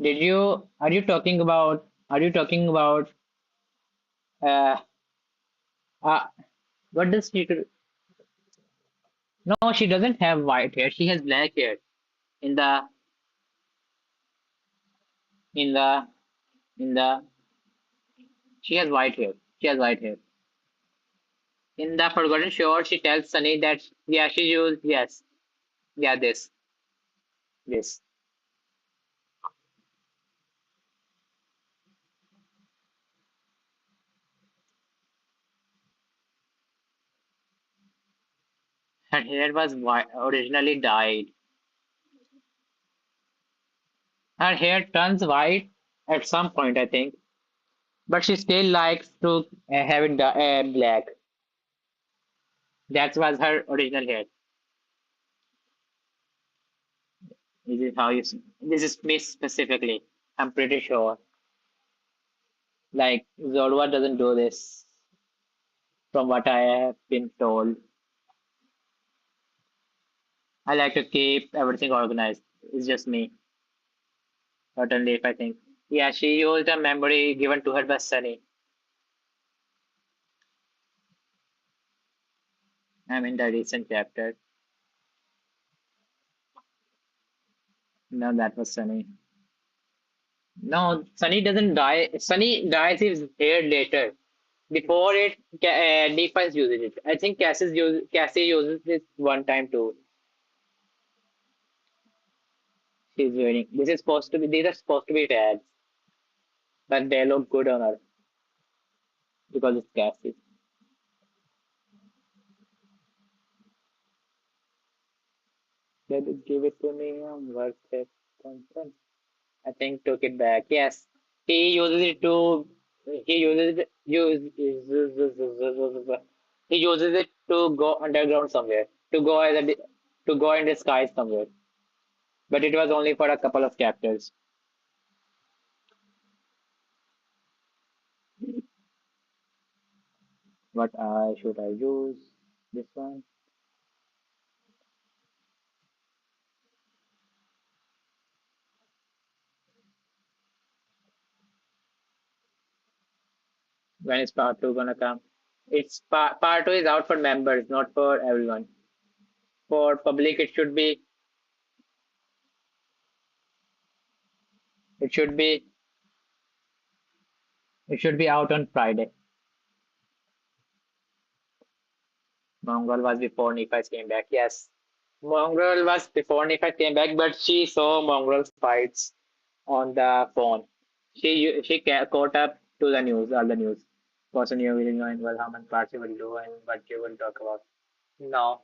S1: Did you? Are you talking about? Are you talking about? Uh, uh what does she do? No, she doesn't have white hair. She has black hair. In the in the in the she has white hair. She has white hair. In the Forgotten Shore, she tells Sunny that yeah, she used yes, yeah, this. Her hair was white, originally dyed. Her hair turns white at some point, I think, but she still likes to have it black. That was her original hair. This is how you. This is me specifically. I'm pretty sure. Like Zorwa doesn't do this, from what I have been told. I like to keep everything organized. It's just me. Certainly, if I think. Yeah, she used a memory given to her by Sunny. I'm in the recent chapter. No, that was Sunny. No, Sunny doesn't die. Sunny dyes his hair later. Before it, Nephi's uses it. I think Cassie uses it one time too. She's wearing. This is supposed to be. These are supposed to be tags, but they look good on her because it's Cassie. They did give it to me. I'm worth it. Something. I think took it back. Yes, he uses it to. He uses it. He uses it to go underground somewhere. To go to go in the sky somewhere. But it was only for a couple of chapters. What should I use? This one. When is part two gonna come? It's part two is out for members, not for everyone. For public, it should be it should be out on Friday. Mongol was before Nephi came back. Yes, Mongrel was before Nephi came back, but she saw Mongrel's fights on the phone. She caught up to the news, all the news. Person you will know well how many parts you will do and what you will talk about. No,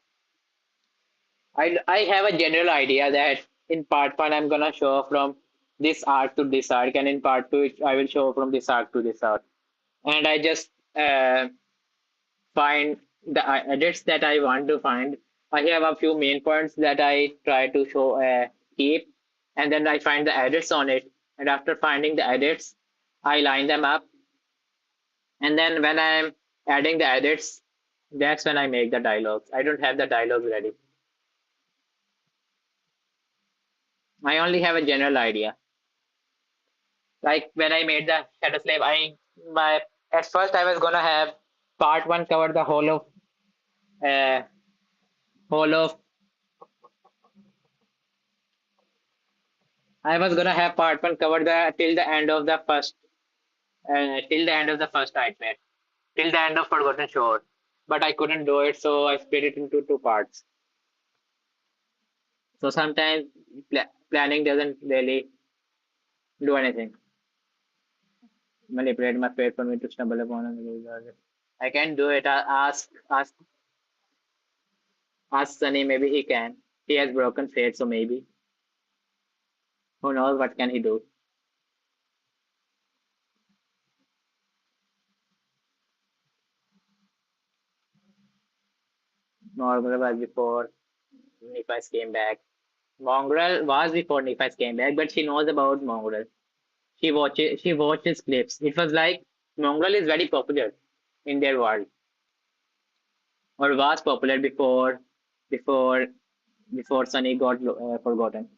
S1: I have a general idea that in part one I'm gonna show from this arc to this arc, and in part two I will show from this arc to this arc. And I just find the edits that I want to find. I have a few main points that I try to show keep, and then I find the edits on it. And after finding the edits, I line them up, and then when I'm adding the edits, that's when I make the dialogues. I don't have the dialogues ready. I only have a general idea. Like when I made the Shadow Slave, my at first I was gonna have part one cover the uh, whole of I was gonna have part one cover the till the end of the first till the end of the first nightmare, till the end of Forgotten Shore. But I couldn't do it, so I split it into two parts. So sometimes planning doesn't really do anything. Manipulate my fate for me to stumble upon and lose it. I can do it. Ask Sunny. Maybe he can. He has broken fate, so maybe who knows what can he do. Mongrel was before Nephi's came back. Mongrel was before Nephi's came back, but she knows about Mongrel. She watches clips. It was like Mongol is very popular in their world, or was popular before before Sunny got forgotten.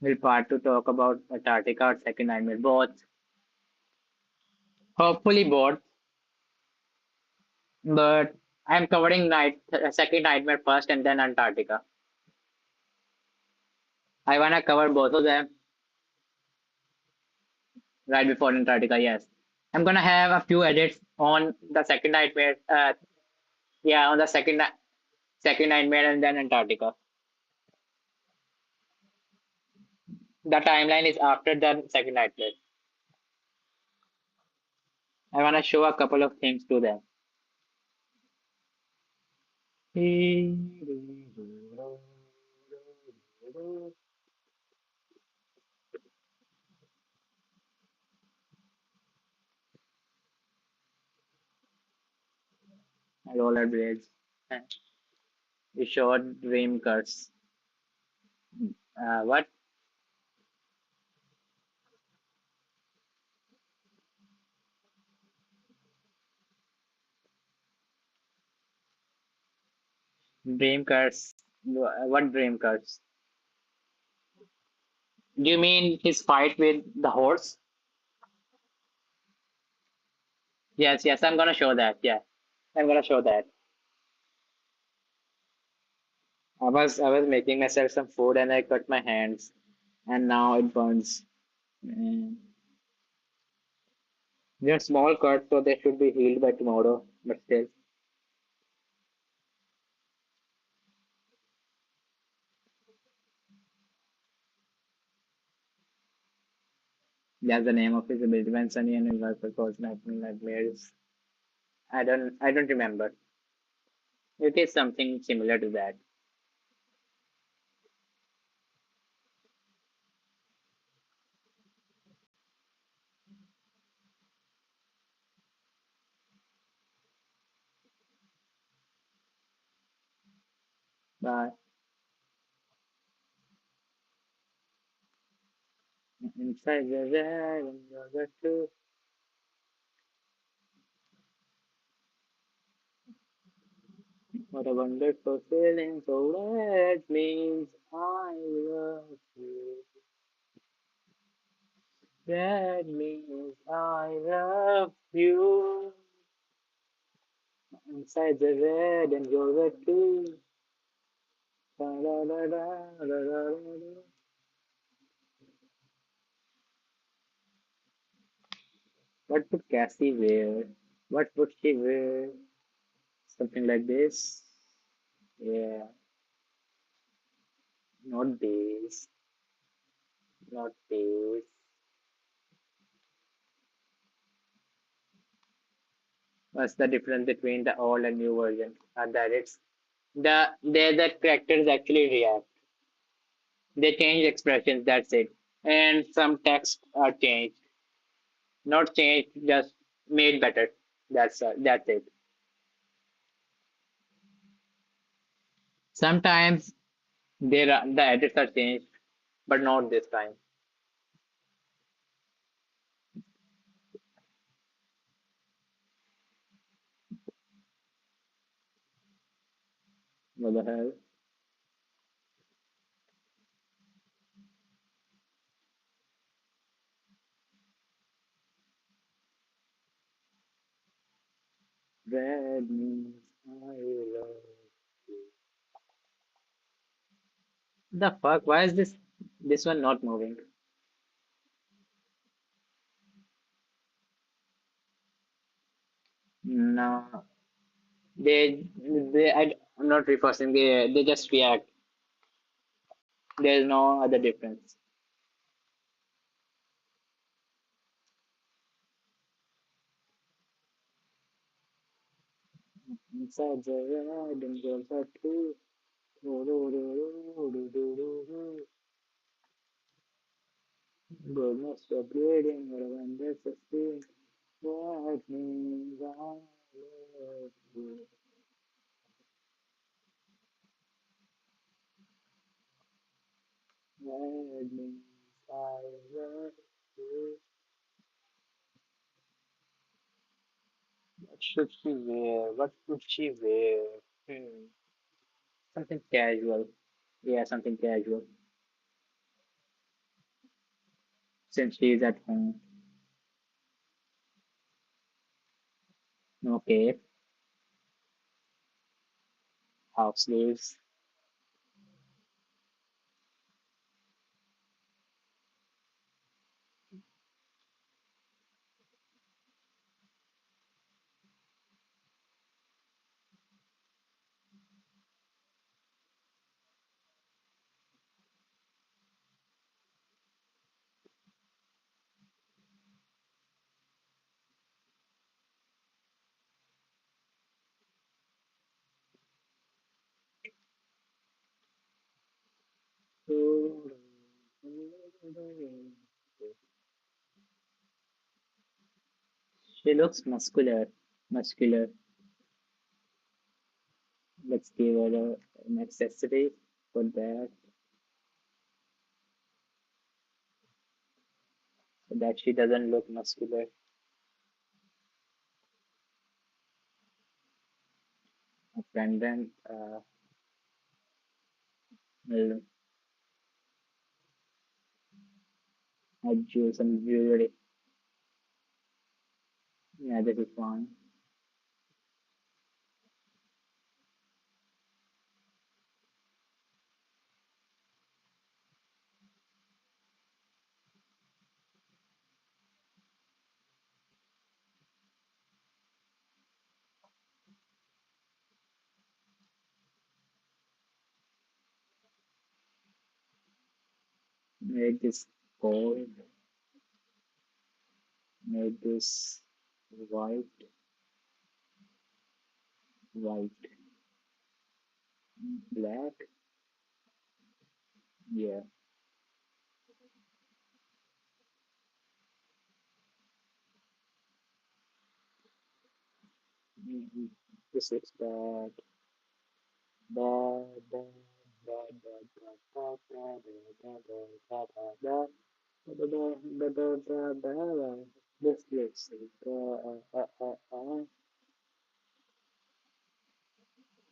S1: Will part two talk about Antarctica or second nightmare? Both. Hopefully both. But I'm covering second nightmare first and then Antarctica. I wanna cover both of them right before Antarctica. Yes, I'm gonna have a few edits on the second nightmare. Yeah, on the second nightmare and then Antarctica. The timeline is after the second nightmare. I wanna show a couple of things to them. Rollerblades. We showed dream curse. What dream curse? What dream curse? Do you mean his fight with the horse? Yes, yes, I'm gonna show that. Yeah, I'm gonna show that. I was making myself some food and I cut my hands, and now it burns. Mm. They're small cuts, so they should be healed by tomorrow. But still, that's the name of his ability. When Sunny and Universal cause nightmares. I don't remember. It is something similar to that. But inside the red and the truth, what a wonderful feeling. So that means I love you. That means I love you. Inside the red and you're red too. Da, da, da, da, da, da, da, da. What would Cassie wear? What would she wear? Something like this. Yeah, not this. Not this. What's the difference between the old and new version? That it's the characters actually react. They change expressions. That's it. And some text are changed. Not changed, just made better. That's it. Sometimes the edits are changed, but not this time. What the hell? Red means I love. The fuck? Why is this one not moving? No, I'm not reinforcing. They just react. There's no other difference. Inside the red and girls are too. almost you're bleeding, when there's a thing, what means I love you. What means I love you. What should she wear? What should she wear? Hmm. Something casual. Yeah, something casual. Since she is at home. Okay. Half sleeves. She looks muscular. Muscular. Let's give her an accessory for that, so that she doesn't look muscular. A pendant, well, a some jewelry. Yeah, this is fine. Make this gold. Make this white. White. Black. Yeah. Mhm. This is bad. Bad, bad, bad, bad, bad, bad, bad, bad, bad, bad, bad, this looks like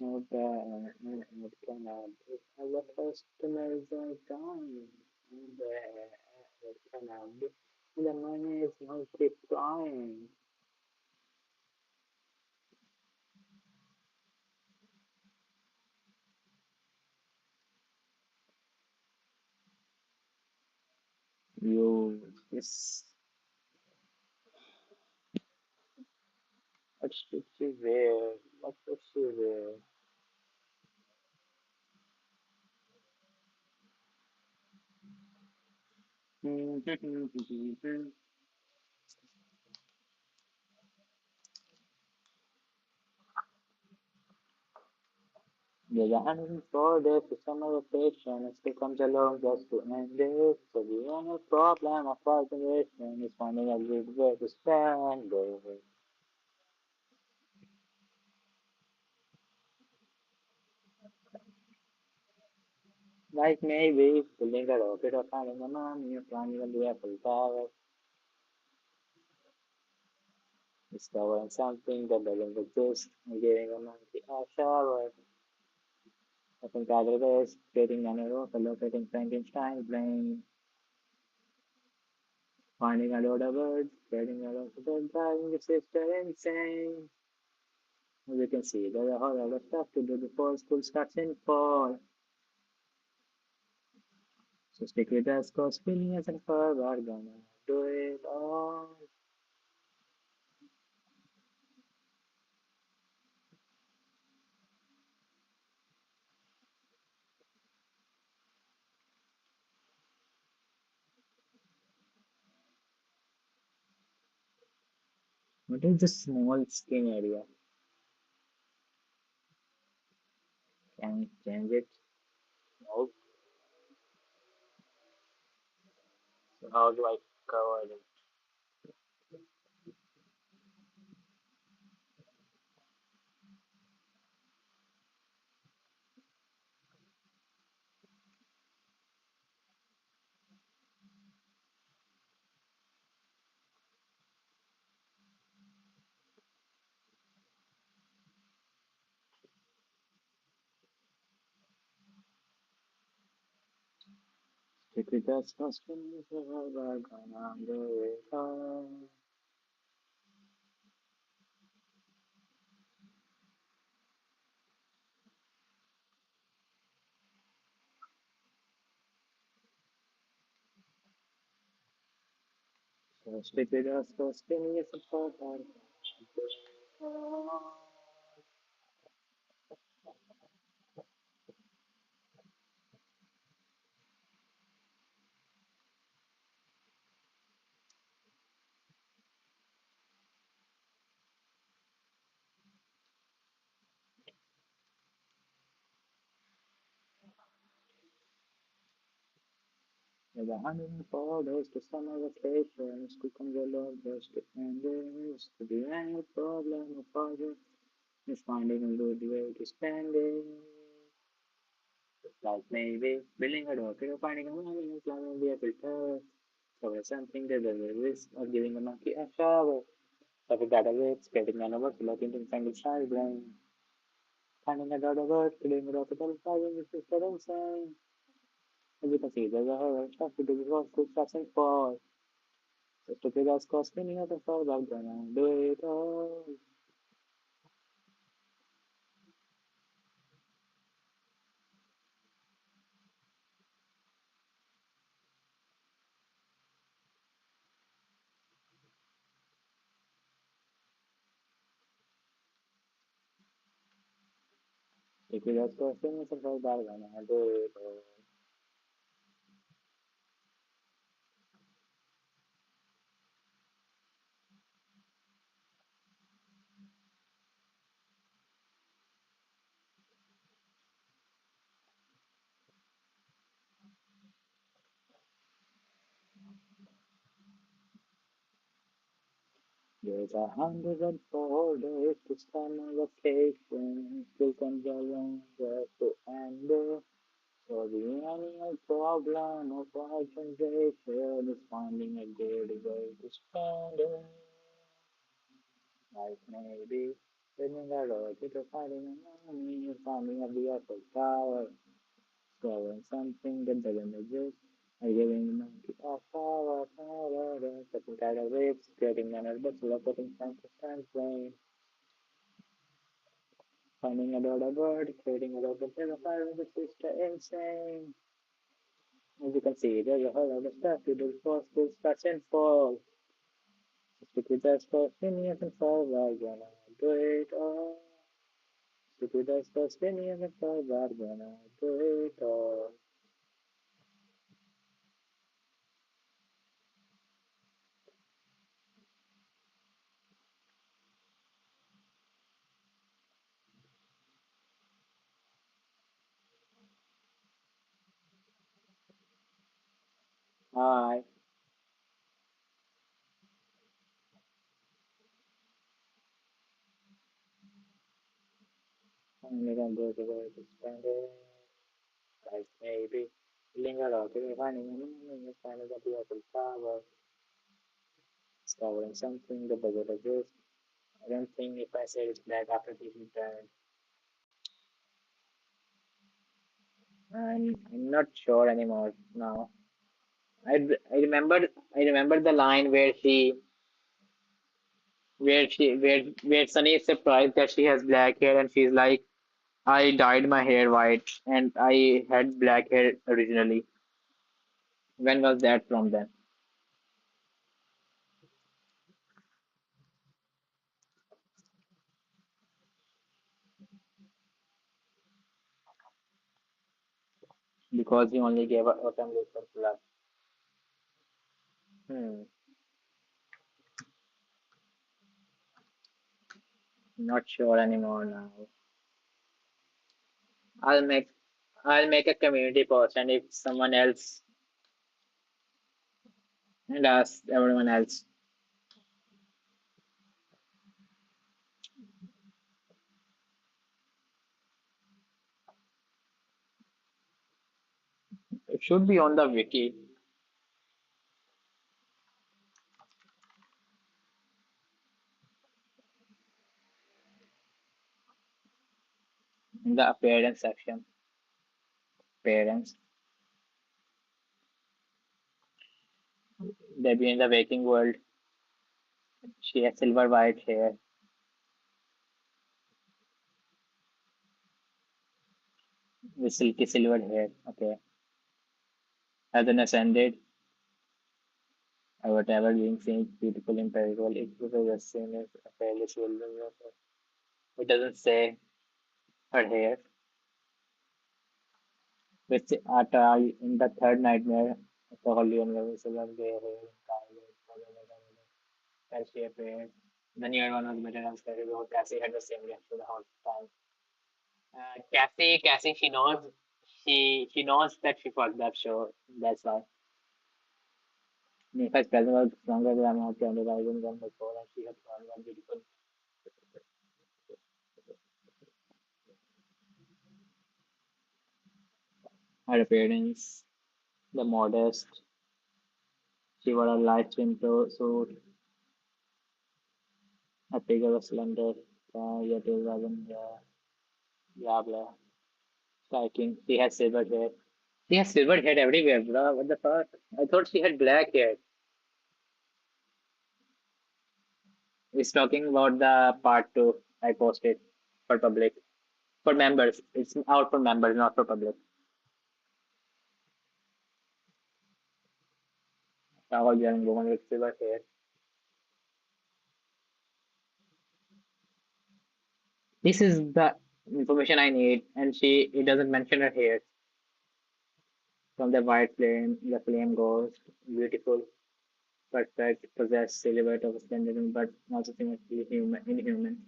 S1: not bad. What can I do? Our customers are gone. What can I do? The money is not keep flying. You, this, what should she wear? What should she wear? The running for the summer vacation it still comes along just to end it. So the only problem of our generation is finding a good way to spend it. Like maybe building a rocket or finding a money or climbing on the Eiffel Tower, discovering something that doesn't exist, or giving a monkey a shower. I think either this, creating an rocket, locating Frankenstein's brain, finding a load of birds, creating a rocket, driving your sister insane. As you can see, there's a whole lot of stuff to do before school starts in fall. So stick with us, cause Phineas and Ferb are gonna do it all. What is the small skin area? Can we change it? No. So how do I? covered it. Stick with us, customers, we're gonna do it all. So stick with us, customers, we're gonna do it all. With 104 days to summer vacation, school comes along just to end it. To be any problem or project, is finding a good way to spend it. Like maybe building a rocket or finding a money or planning the filter. So it's something that there's a risk of giving a monkey a shower. So with that away, getting an over to look into single child brain. Finding a dot of word, doing a rocket or flying with this insane. As you can see, there's a whole stuff to do with what school starts and fall. So stupid as cost many of the fall, I'm gonna do it all. Stupid as cost many of the fall, I'm gonna do it all. There's 104 days to summer vacation. Still comes along just to end it. So the annual problem of our generation is finding a good way to spend it. Like maybe spending a rocket or finding a money or finding a vehicle tower. Discovering something that doesn't exist. Or giving the monkey a power, taking tidal waves, creating an orbit, putting time to stand plane. Finding a dot bird, creating a rocket, and a fire with a sister insane. As you can see, there's a whole lot of stuff to do before school starts and fall. Stick with us for Phineas and Ferb, we're gonna do it all. Stick with us for Phineas and Ferb, we're gonna do it all. Hi, I'm gonna go to where to spend it. Like maybe building a rocket, finding a moon, finding a beautiful tower, discovering something that doesn't exist. I don't think if I say it's black after taking time. I'm not sure anymore now. I remember the line where Sunny is surprised that she has black hair and she's like, I dyed my hair white and I had black hair originally. When was that from then? Because he only gave her autumn leaves for love. Hmm. Not sure anymore now. I'll make I'll make a community post and if someone else and ask everyone else. It should be on the wiki, in the appearance section. Parents, Debbie in the waking world. She has silver white hair with silky silver hair. Okay. As an ascended, or whatever being seen beautiful in perishable, it was the same as a fairly silver. It doesn't say her hair. Which at in the third nightmare, the holy and loving silver their hair in and she appeared. The near one was better and scary because Cassie had the same reaction the whole time. Cassie, she knows that she fucked up, so that's why. Nifa's presence was stronger than her terrorizing than before, and she had found one beautiful. Her appearance, the modest, she wore a light swimsuit, her figure was slender, yet it wasn't blah blah. Striking. She has silver hair. She has silver hair everywhere, bro. What the fuck? I thought she had black hair. It's talking about the part two I posted for public. For members. It's out for members, not for public. Towel wearing woman with silver hair. This is the information I need, and she it doesn't mention her hair. From the white flame, the flame goes beautiful, perfect, possess silhouette of a splendid, but also seemingly inhuman,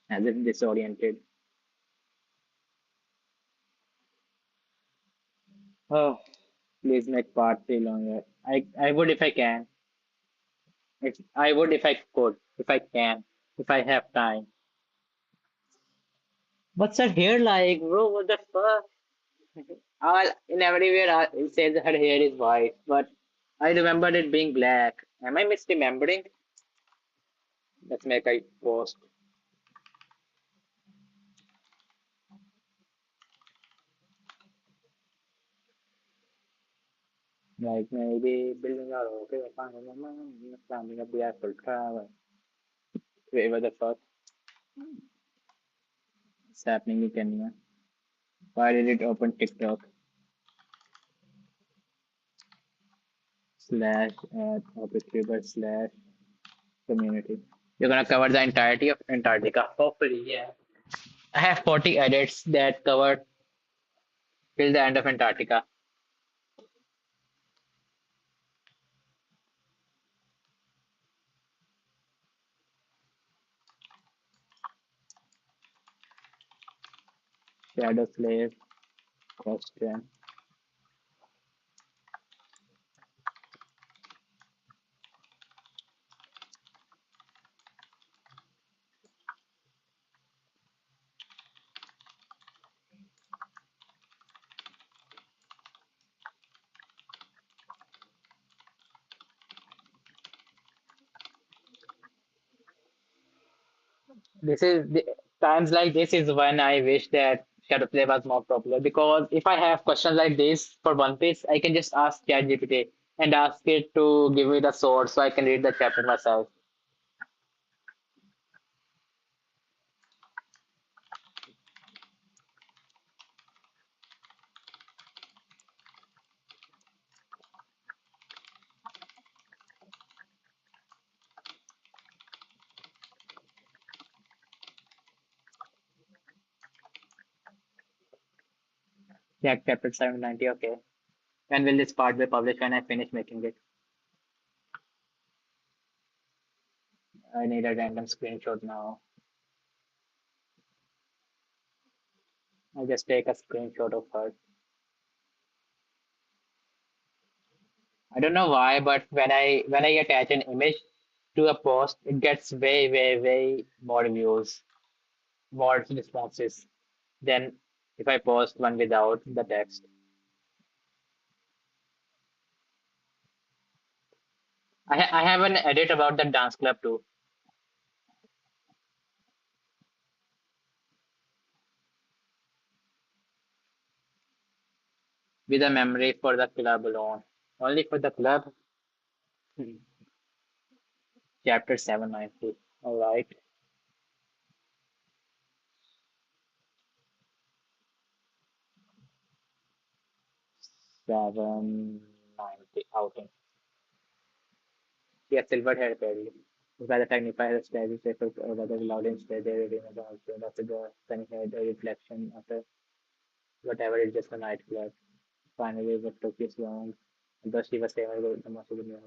S1: as if disoriented. Oh, please make part three longer. I would if I can. If I would if I could, if I can, if I have time. What's her hair like, bro? What the fuck? All in everywhere it says her hair is white, but I remembered it being black. Am I misremembering? Let's make a post. Like maybe building our okay, planning a the Eiffel Tower. Wait, what the fuck is happening in Kenya? Why did it open TikTok slash at Optuber slash community? You're gonna cover the entirety of Antarctica. Hopefully, yeah. I have 40 edits that cover till the end of Antarctica. Shadow Slave, question. This is the, times like this is when I wish that Shadow Play was more popular because if I have questions like this for One Piece, I can just ask ChatGPT and ask it to give me the source so I can read the chapter myself. Yeah, chapter 790. Okay. When will this part be published when I finish making it? I need a random screenshot now. I just take a screenshot of her. I don't know why, but when I attach an image to a post, it gets way more views, more responses than if I post one without the text. I have an edit about the dance club too, with a memory for the club alone. Only for the club. Hmm. Chapter 790. All right. 790 outing. Yeah, silver hair Perry. By the time Nipa has Perry paper whether loud and stay there reading about after the sunny head a reflection after whatever it's just a nightclub. Finally what took this long. Though she was saying the most of the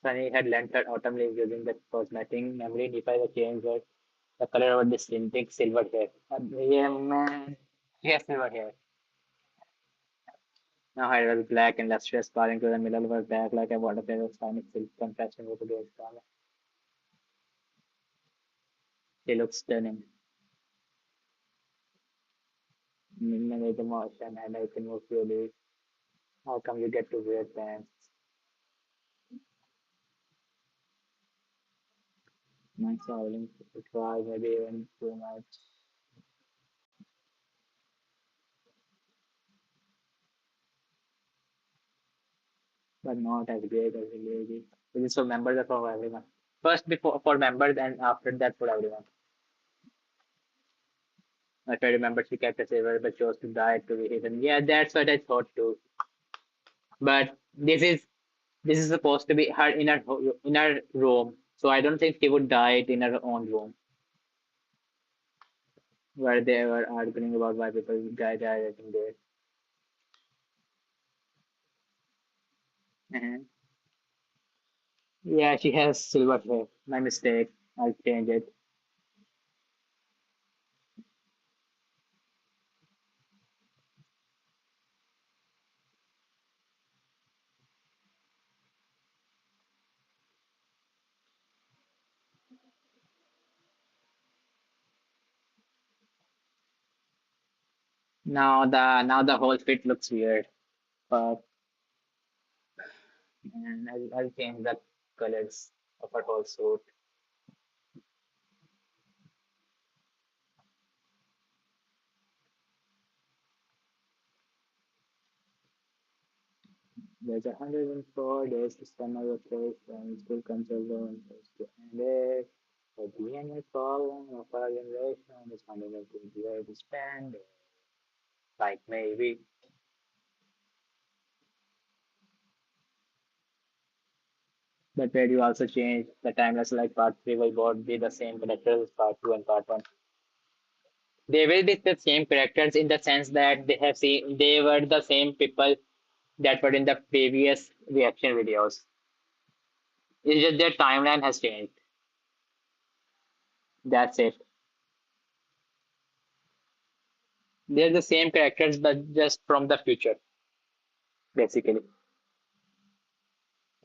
S1: Sunny had lent her autumn leaves using the cosmetic memory Nipa the change her the color of the distinct silver hair. Yeah man. She has silver hair. Now her was black and lustrous, falling to the middle of her back like a waterfall of sonic silk contrasting with the gray sky. She looks stunning. Made the motion and I can move slowly. How come you get to wear pants? My traveling to try maybe even too much, but not as great as the lady. This is for members or for everyone. First before for members and after that for everyone. If I remember she kept a saver but chose to die to be hidden. Yeah, that's what I thought too. But this is supposed to be her inner room. So I don't think she would die in her own room where they were arguing about why people die I think there. Uh-huh. Yeah, she has silver hair. My mistake. I'll change it. Now the whole fit looks weird. But and I'll change the colors of her whole suit. There's 104 days to summer vacation. School comes alone. Supposed to end it. But the annual problem of our generation is finding a good way to spend it. Like maybe. But where you also change the timeless like part 3 will both be the same characters as part 2 and part 1. They will be the same characters in the sense that they were the same people that were in the previous reaction videos. It's just their timeline has changed. That's it. They're the same characters but just from the future, basically.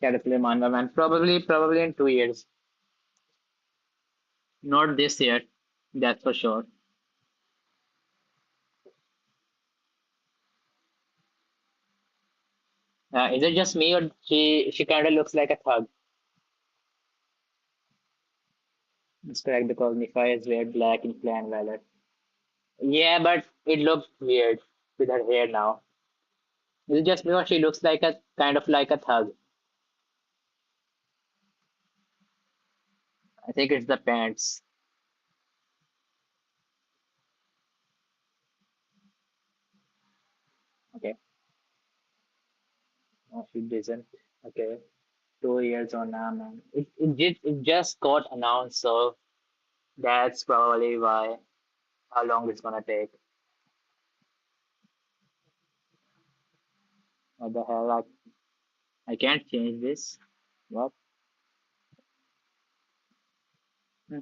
S1: Caterpillar Manga Man. Probably in 2 years. Not this year, that's for sure. Is it just me or she kinda looks like a thug? It's correct because Nifa is wearing black in Clan Valor. Yeah, but it looks weird with her hair now. Is it just because she looks like a kind of like a thug? I think it's the pants. Okay. No, she doesn't. Okay. 2 years on now, man. It just got announced, so that's probably why how long it's gonna take. What the hell? I can't change this. What? Hmm.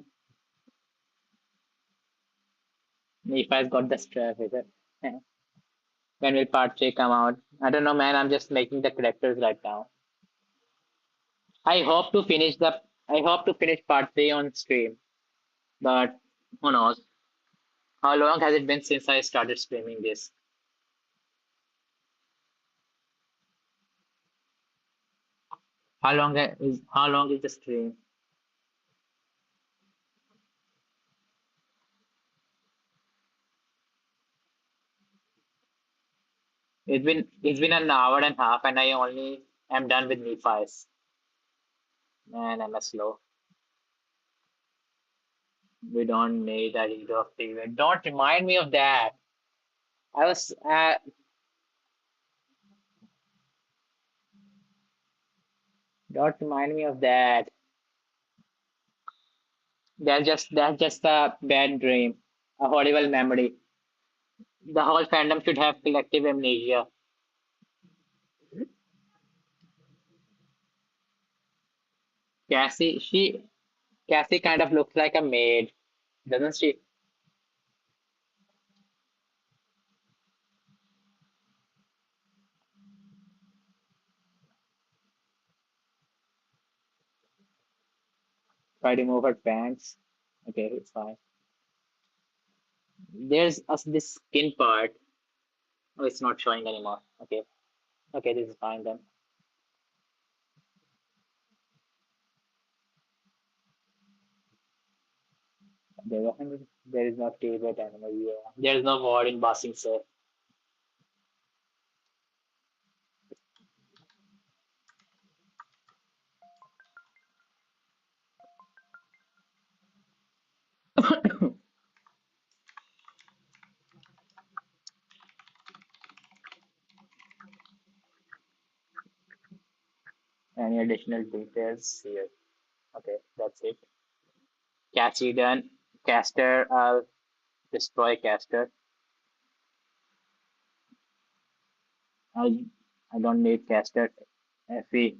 S1: If I've got the strap, is it? When will part three come out? I don't know, man. I'm just making the characters right now. I hope to finish the. I hope to finish part three on stream, but who knows? How long has it been since I started streaming this? How long is the stream? It's been an hour and a half, and I only am done with Nephi's. Man, I'm a slow. We don't need a leader of TV. Don't remind me of that. I was don't remind me of that. That's just a bad dream, a horrible memory. The whole fandom should have collective amnesia. Cassie kind of looks like a maid, doesn't she? Try to remove her pants. Okay, it's fine. There's this skin part. Oh, it's not showing anymore. Okay, okay, this is fine then. There is no favorite anymore. Yeah, there is no word in Basing Sir. Any additional details here? Okay, that's it. Catchy done. Caster, I'll destroy Caster. I I don't need Caster. Effie.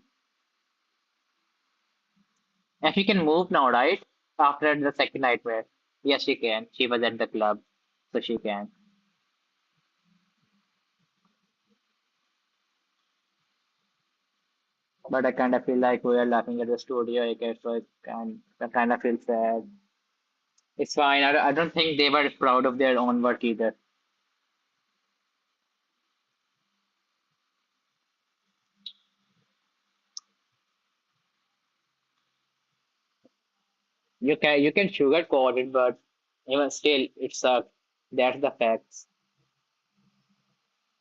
S1: Effie can move now, right? After the second nightmare. Yes, she can. She was at the club, so she can. But I kind of feel like we are laughing at the studio, okay, so I kind of feel sad. It's fine. I don't think they were proud of their own work either. You can sugarcoat it, but even still, it sucks. That's the facts.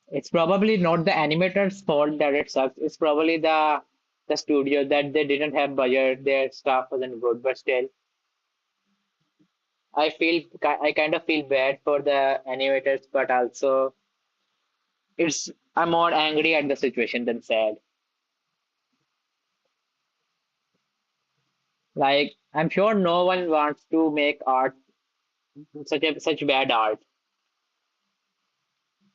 S1: It's probably not the animator's fault that it sucks. It's probably the studio that they didn't have budget. Their staff wasn't good, but still, I kind of feel bad for the animators, but also I'm more angry at the situation than sad. Like I'm sure no one wants to make art such bad art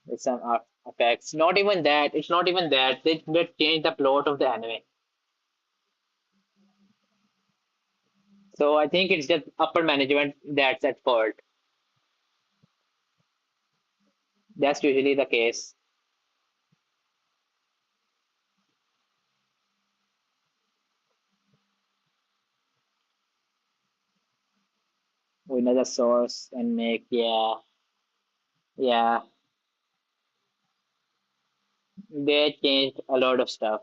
S1: with some art effects. Not even that. It's not even that. They changed the plot of the anime. So I think it's just upper management that's at fault. That's usually the case. We know the source and make, yeah, they changed a lot of stuff.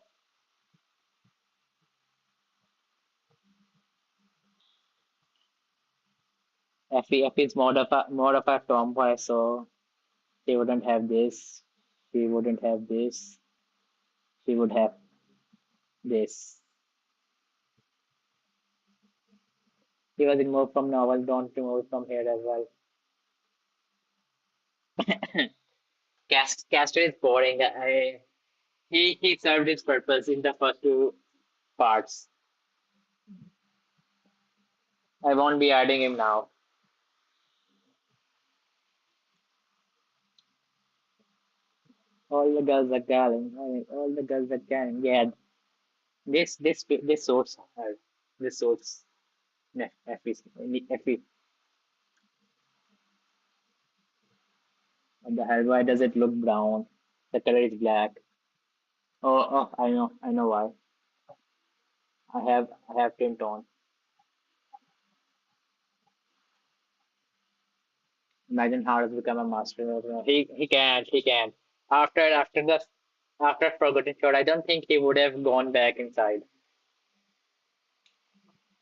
S1: Effie is more of a tomboy, so she wouldn't have this. She wouldn't have this. She would have this. He was removed from novel. Don't remove from here as well. Castor is boring. He served his purpose in the first two parts. I won't be adding him now. All the girls are calling. I mean, all the girls are calling. Yeah, this sorts her. This sorts Effie. Effie. What the hell? Why does it look brown? The color is black. I know why. I have tint on. Imagine how to become a master. He can't. After forgotten shot, I don't think he would have gone back inside.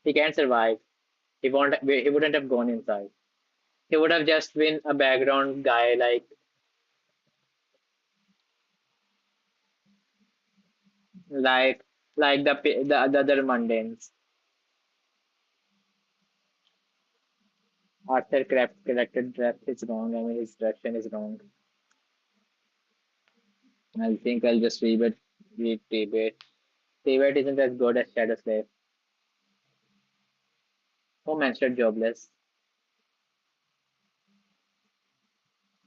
S1: He can't survive. He wouldn't have gone inside. He would have just been a background guy like like the other mundanes. Arthur Craft collected draft is wrong. I mean his direction is wrong. I think I'll just read Tibet. Tibet isn't as good as Shadow Slave. Who mentioned jobless?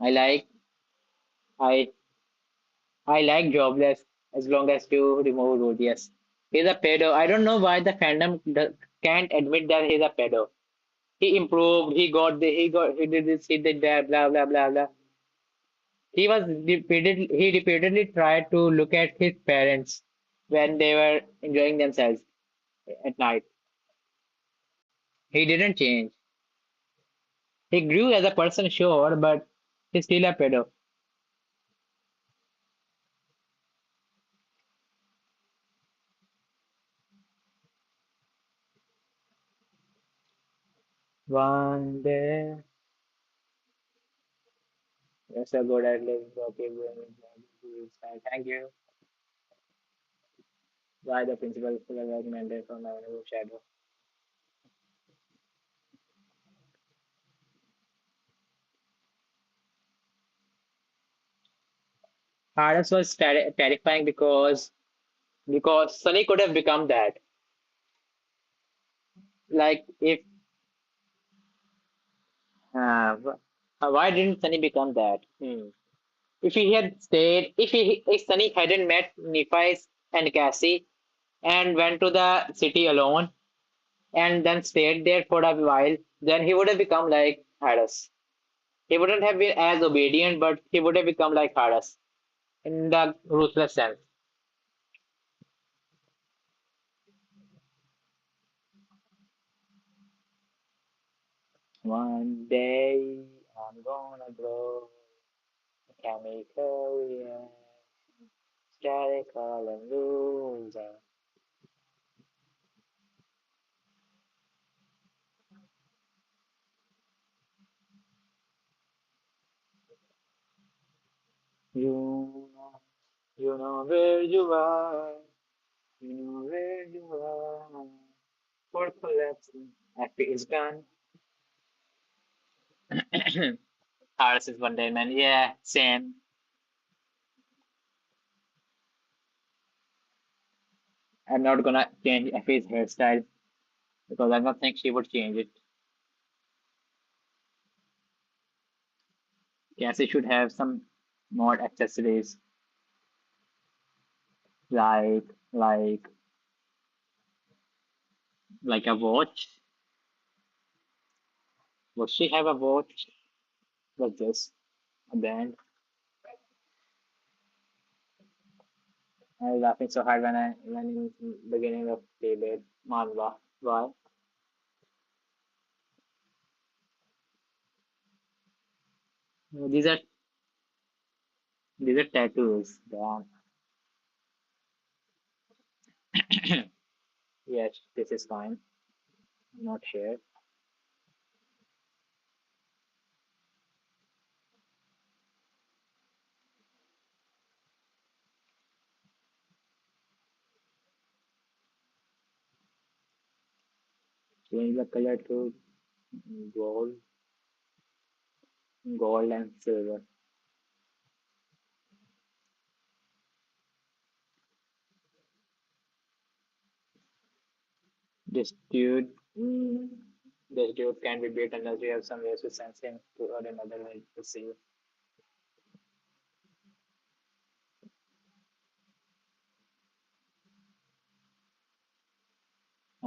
S1: I like I I like jobless as long as you remove Rodius. He's a pedo. I don't know why the can't admit that he's a pedo. He improved. He did this. He did that. Blah blah blah blah. He repeatedly tried to look at his parents when they were enjoying themselves at night. He didn't change. He grew as a person, sure, but he's still a pedo. One day, you're so good at living. Okay, thank you. Why the principal recommended from my shadow? Hardest was terrifying because Sunny could have become that. Like if why didn't Sunny become that? If he had stayed, if Sunny hadn't met Nephi and Cassie and went to the city alone and then stayed there for a while, then he would have become like Hades. He wouldn't have been as obedient, but he would have become like Hades in the ruthless sense. One day I'm gonna grow a chemical reaction, statical and loser. You know, you know where you are. You know where you are. For collapsing. Happy is gone. Ours is one day, man. Yeah, same. I'm not gonna change Effie's hairstyle because I don't think she would change it. Cassie should have some more accessories like like like a watch. Would she have a watch? What's this? A band? I was laughing so hard when in the beginning of debate manhwa. Why? No, these are tattoos. Damn. Yes, this is fine. Not here. Change the color to gold, gold and silver. This dude, this dude can be beat unless we have some ways to sense him to or another way to see.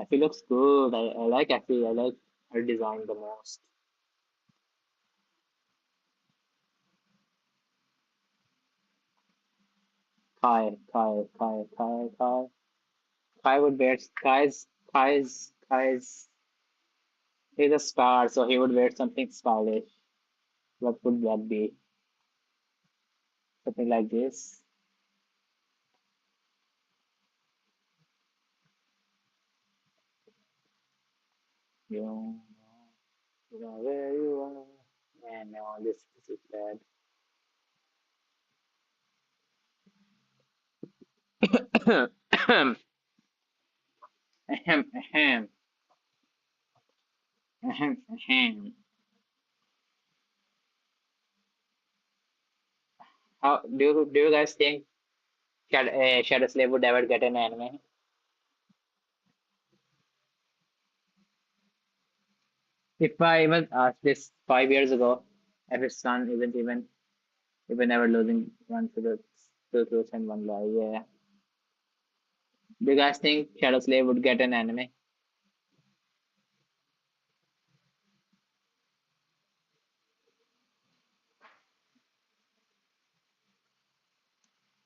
S1: Effie looks good. I like Effie. I like her design the most. Kai. Kai would wear Kai's he's a star, so he would wear something stylish. What would that be? Something like this. You know where you are. And no, this is bad. Ahem, ahem, ahem, ahem. How do you guys think Shadow Slave would ever get an anime? If I was asked this 5 years ago, if his son isn't even ever losing one to the two truths and one lie, yeah. Do you guys think Shadow Slave would get an anime?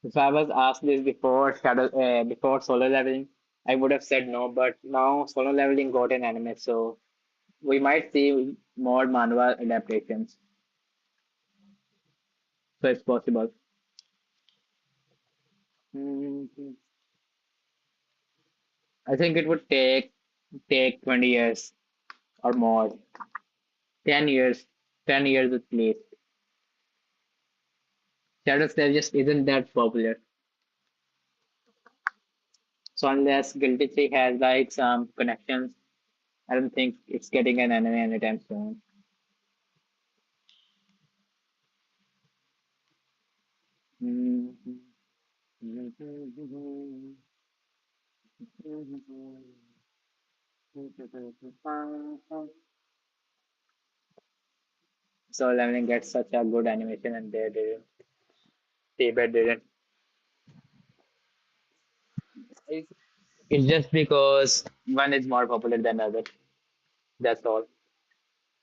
S1: If I was asked this before solo leveling, I would have said no. But now solo leveling got an anime, so we might see more manhwa adaptations. So it's possible. Mhm. I think it would take 20 years or more. 10 years. 10 years at least. Shadow Slave just isn't that popular. So unless Guilty 3 has like some connections, I don't think it's getting an anime anytime soon. Mhm. So Leveling gets such a good animation and they didn't. Tibet didn't. It's, it's just because one is more popular than other. That's all.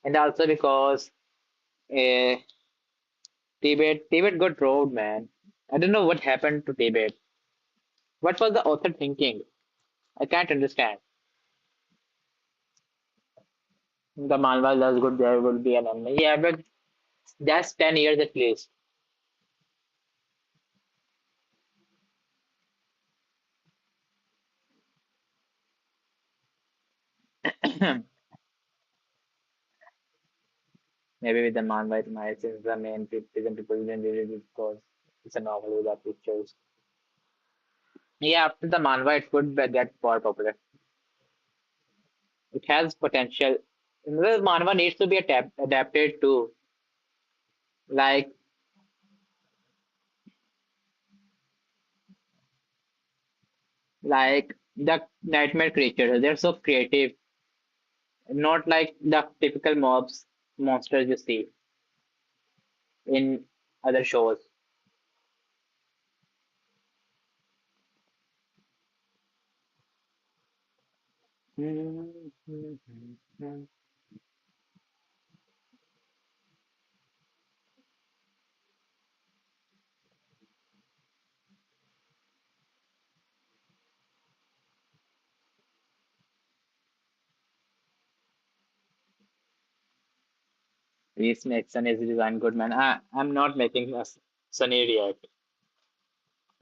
S1: And also because uh, Tibet got robbed, man. I don't know what happened to Tibet. What was the author thinking? I can't understand. The manhwa does good, there would be an anime. Yeah, but that's 10 years at least. Maybe with the manhwa it might, since the main reason people didn't read it because it's a novel without pictures. Yeah, after the manhwa it could get more popular. It has potential. The manhwa needs to be adapted too. Like like the nightmare creatures. They're so creative, not like the typical mobs monsters you see in other shows. This makes Sunny's design good, man. I'm not making a Sunny react.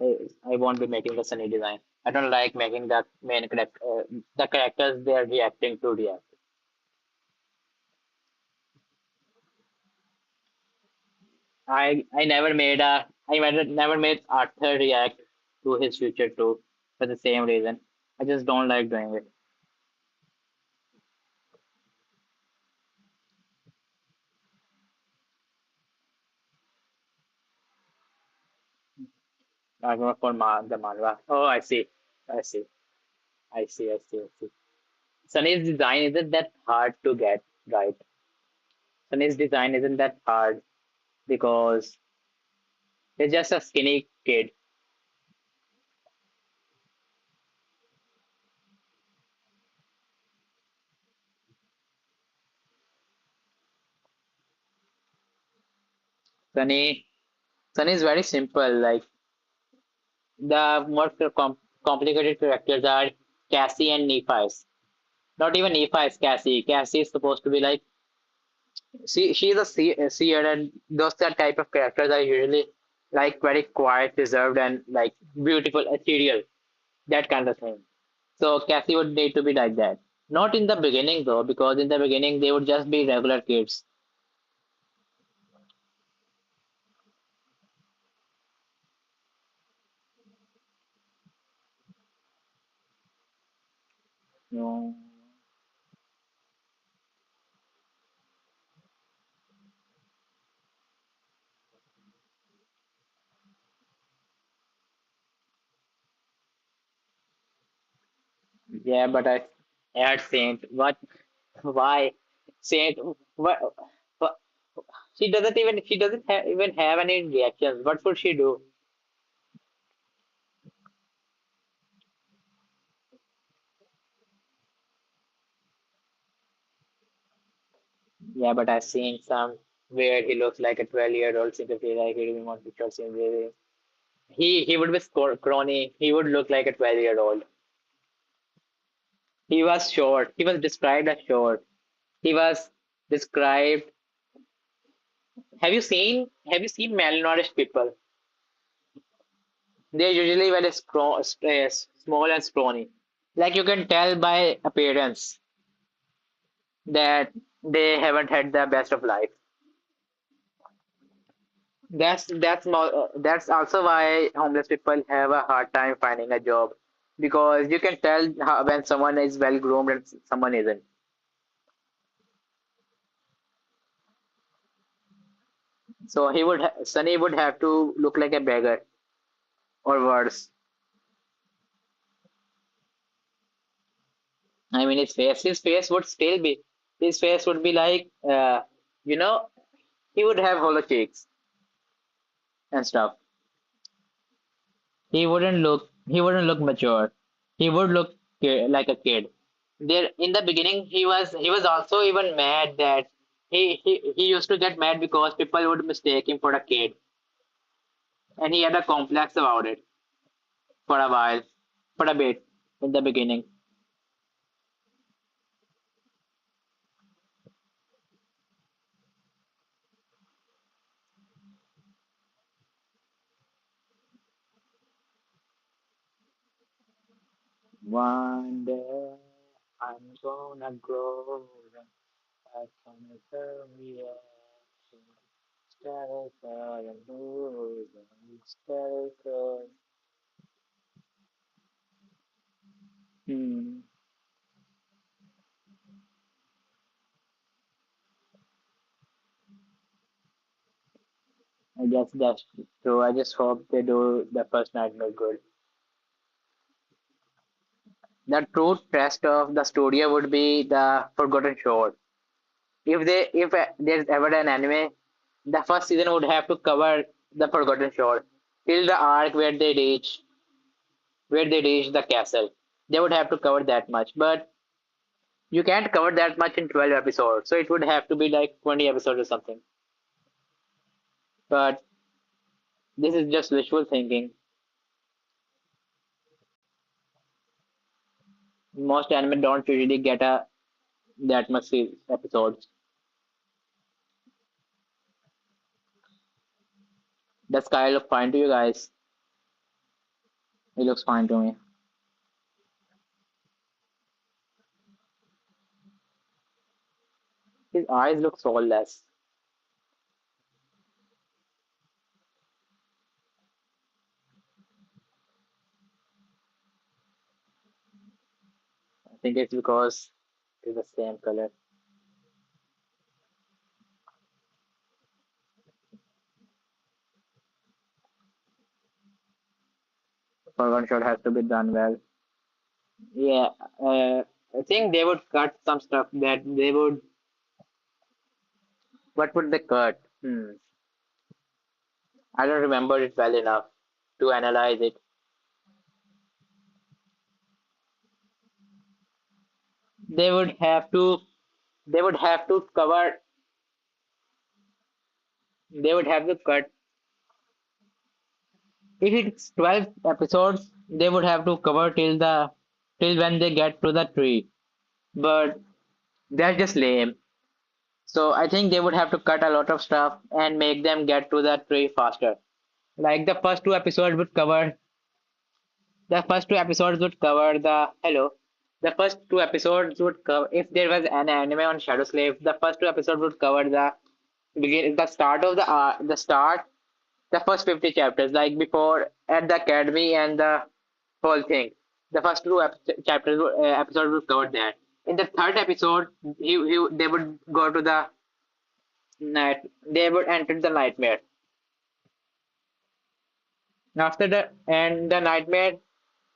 S1: I won't be making the Sunny design. I don't like making the main character, the characters they are reacting to react. I never made Arthur react to his future too for the same reason. I just don't like doing it. I go for the manhwa. Oh, I see. I see. I see. Sunny's design isn't that hard to get right. Sunny's design isn't that hard because he's just a skinny kid. Sunny, Sunny is very simple. Like the more complicated characters are Cassie and Nephi's. Not even Nephi's Cassie. Cassie is supposed to be like she's a seer, and those that type of characters are usually like very quiet, reserved, and like beautiful, ethereal, that kind of thing. So Cassie would need to be like that. Not in the beginning though, because in the beginning they would just be regular kids. No. Yeah, but I add Saint. What? Why? Saint? What? She doesn't even have any reactions. What would she do? Yeah, but I've seen some where he looks like a 12-year-old simply feel like he didn't want to trust him really. He would be scrawny. He would look like a 12-year-old. He was short. He was described as short. He was described. Have you seen malnourished people? They're usually very small and scrawny. Like you can tell by appearance that they haven't had the best of life. That's also why homeless people have a hard time finding a job because you can tell when someone is well groomed and someone isn't. So Sunny would have to look like a beggar or worse. I mean, his face would still be, his face would be like, you know, he would have hollow cheeks and stuff. He wouldn't look mature. He would look like a kid. There in the beginning, he was also even mad that he used to get mad because people would mistake him for a kid, and he had a complex about it for a while, for a bit in the beginning. One day I'm gonna grow and I can tell me Hmm. I guess that's true. I just hope they do the first nightmare good. The true test of the studio would be the Forgotten Shore. If there's ever an anime, the first season would have to cover the Forgotten Shore till the arc where they reach the castle. They would have to cover that much, but you can't cover that much in 12 episodes. So it would have to be like 20 episodes or something. But this is just wishful thinking. Most anime don't usually get a that much episodes. The sky look fine to you guys. It looks fine to me. His eyes look soulless. I think it's because it's the same color. For one shot has to be done well. Yeah, I think they would cut some stuff that they would. What would they cut? I don't remember it well enough to analyze it. They would have to. They would have to cover. They would have to cut. if it's 12 episodes, they would have to cover till when they get to the tree. But that's just lame. So I think they would have to cut a lot of stuff and make them get to the tree faster. Like the first two episodes would cover the hello. The first two episodes would cover if there was an anime on Shadow Slave, the first two episodes would cover the start of the first 50 chapters, like before at the academy and the whole thing. The first two episodes would cover that. In the third episode, they would go to the night. They would enter the nightmare. After the nightmare,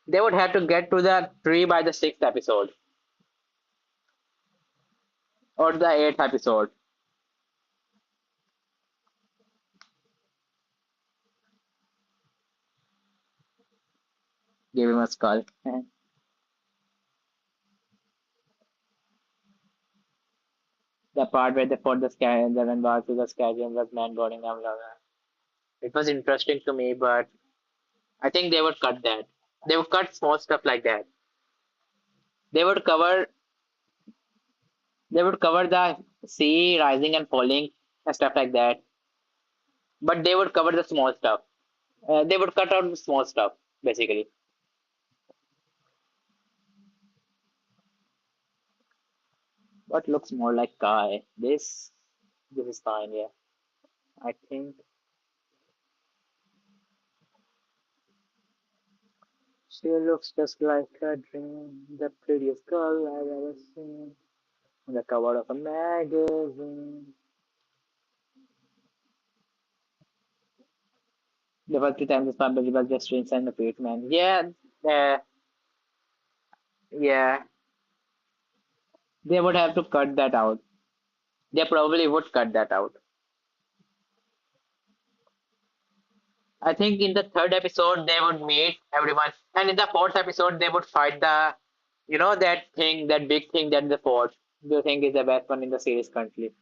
S1: they would have to get to the tree by the sixth episode or the eighth episode. Give him a skull. The part where they fought the Renvar to the Skyrim was man boarding them. It was interesting to me, but I think they would cut that. They would cut small stuff like that. They would cover they would cover the sea rising and falling and stuff like that. But they would cover the small stuff. They would cut out the small stuff basically. What looks more like Kai? This is fine, yeah. I think she looks just like a dream, the prettiest girl I've ever seen. On the cover of a magazine. The first two times this published was just rinse and repeat, man. Yeah, uh, yeah. They would have to cut that out. They probably would cut that out. I think in the third episode they would meet everyone, and in the fourth episode they would fight that thing, that big thing that the fort. Do you think is the best one in the series currently?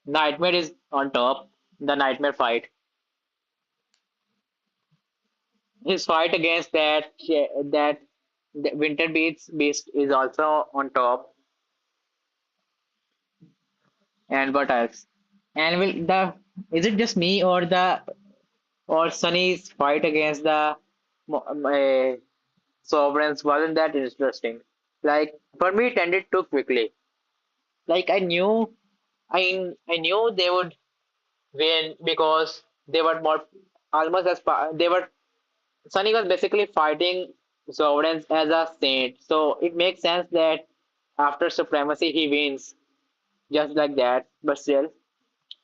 S1: Nightmare is on top. The nightmare fight. His fight against that Winter Beast is also on top. And what else? And will the is it just me or Sunny's fight against the sovereigns wasn't that interesting? Like for me, it ended too quickly. Like I knew they would win because they were more almost they were Sunny was basically fighting sovereigns as a saint, so it makes sense that after supremacy he wins just like that. But still,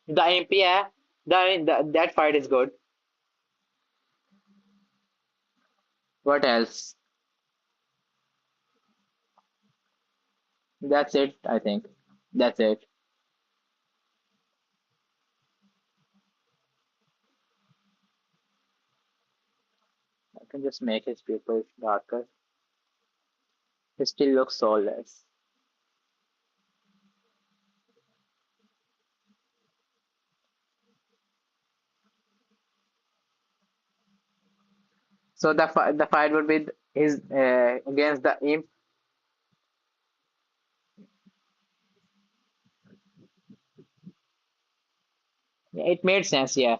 S1: the MP, yeah, that fight is good. What else? That's it, I think. That's it. I can just make his pupils darker. He still looks soulless. So the fight would be his against the imp. It made sense, yeah.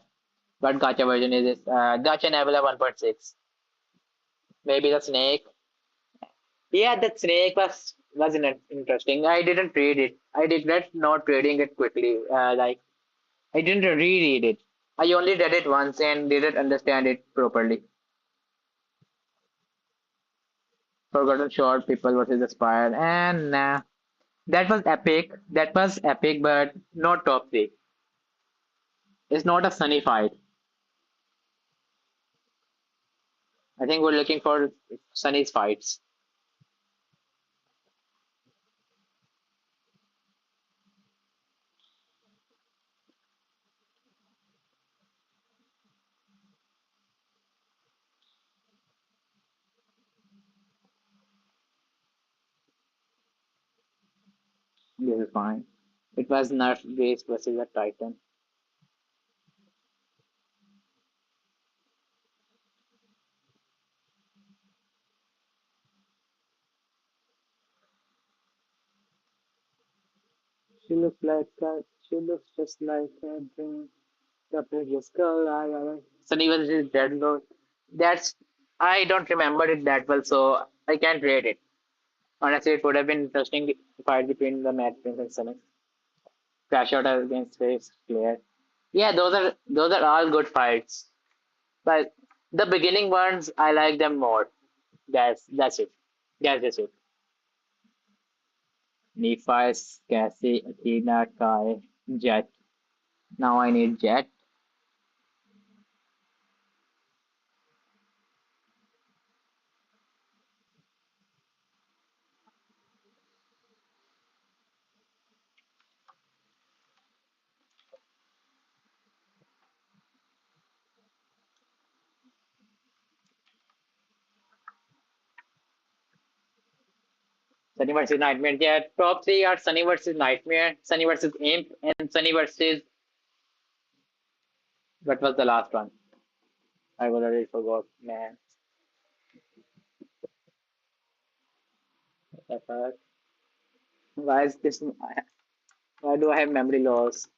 S1: But Gacha version is this Gacha Nebula 1.6. Maybe the snake. Yeah, that snake was interesting. I didn't read it. I regret not reading it quickly. Like I didn't reread it. I only read it once and didn't understand it properly. Forgotten Short, People versus Aspire, and that was epic. That was epic, but not top three. It's not a sunny fight. I think we're looking for Sunny's fights. This is fine. It was Nerf Base versus a Titan. She looks just like a dream. The prettiest girl I ever. Sunny versus Dead Lord. That's I don't remember it that well, so I can't rate it. Honestly, it would have been interesting fight between the Mad Prince and Sunny. Crash out against Face Player. Yeah, those are all good fights. But the beginning ones, I like them more. That's it. That's just it. Nephi's, Cassie, Athena, Kai, Jet. Now I need Jet. Sunny versus Nightmare. Yeah, top three are Sunny versus Nightmare, Sunny versus Imp, and Sunny versus what was the last one? I already forgot. Man, the fuck? Why is this? Why do I have memory loss?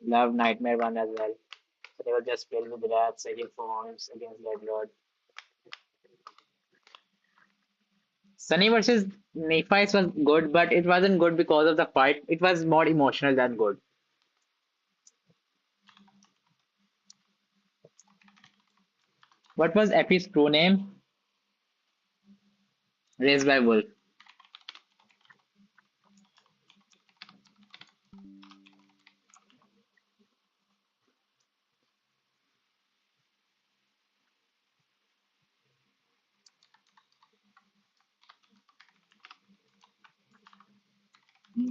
S1: Love Nightmare one as well. So they were just filled with rats taking forms against Deadlord. Sunny versus Nephi's was good, but it wasn't good because of the fight. It was more emotional than good. What was Epi's true name? Raised by Wolf.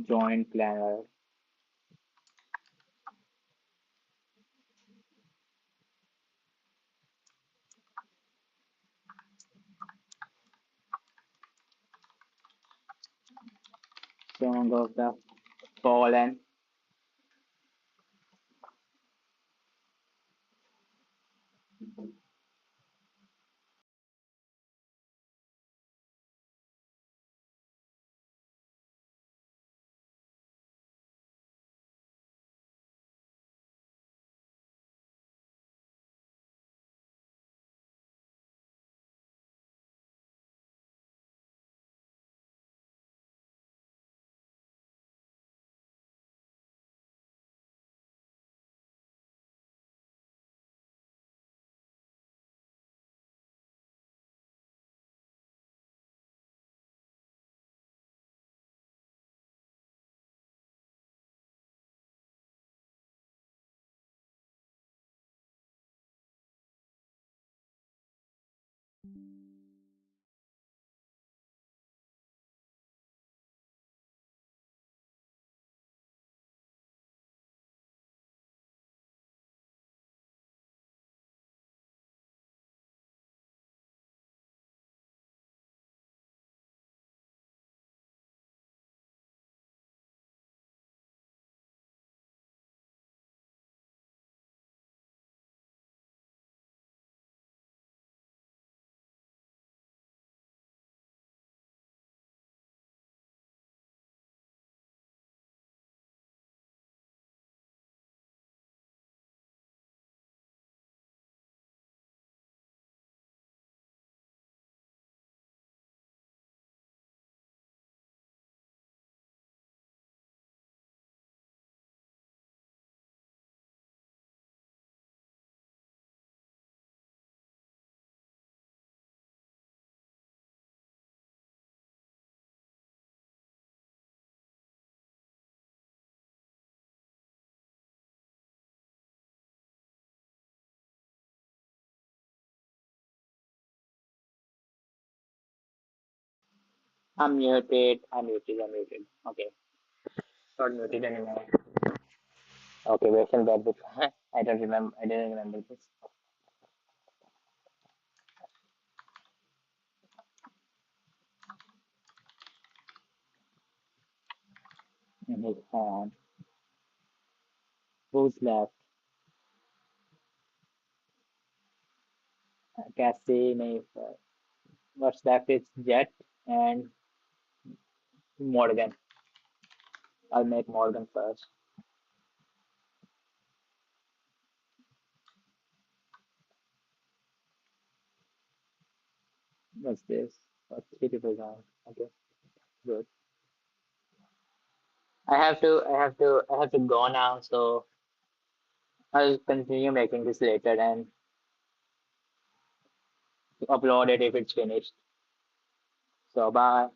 S1: Joint planner. Song of the Fallen. I'm muted. I'm muted. I'm muted. Okay. Not muted anymore. Okay, where can that be? I don't remember. I didn't remember this. In his hand. Who's left? Cassie, Naif. What's left is Jet and Morgan. I'll make Morgan first. What's this? What's 3 people? Okay, good. I have to go now, so I'll continue making this later and upload it if it's finished. So bye.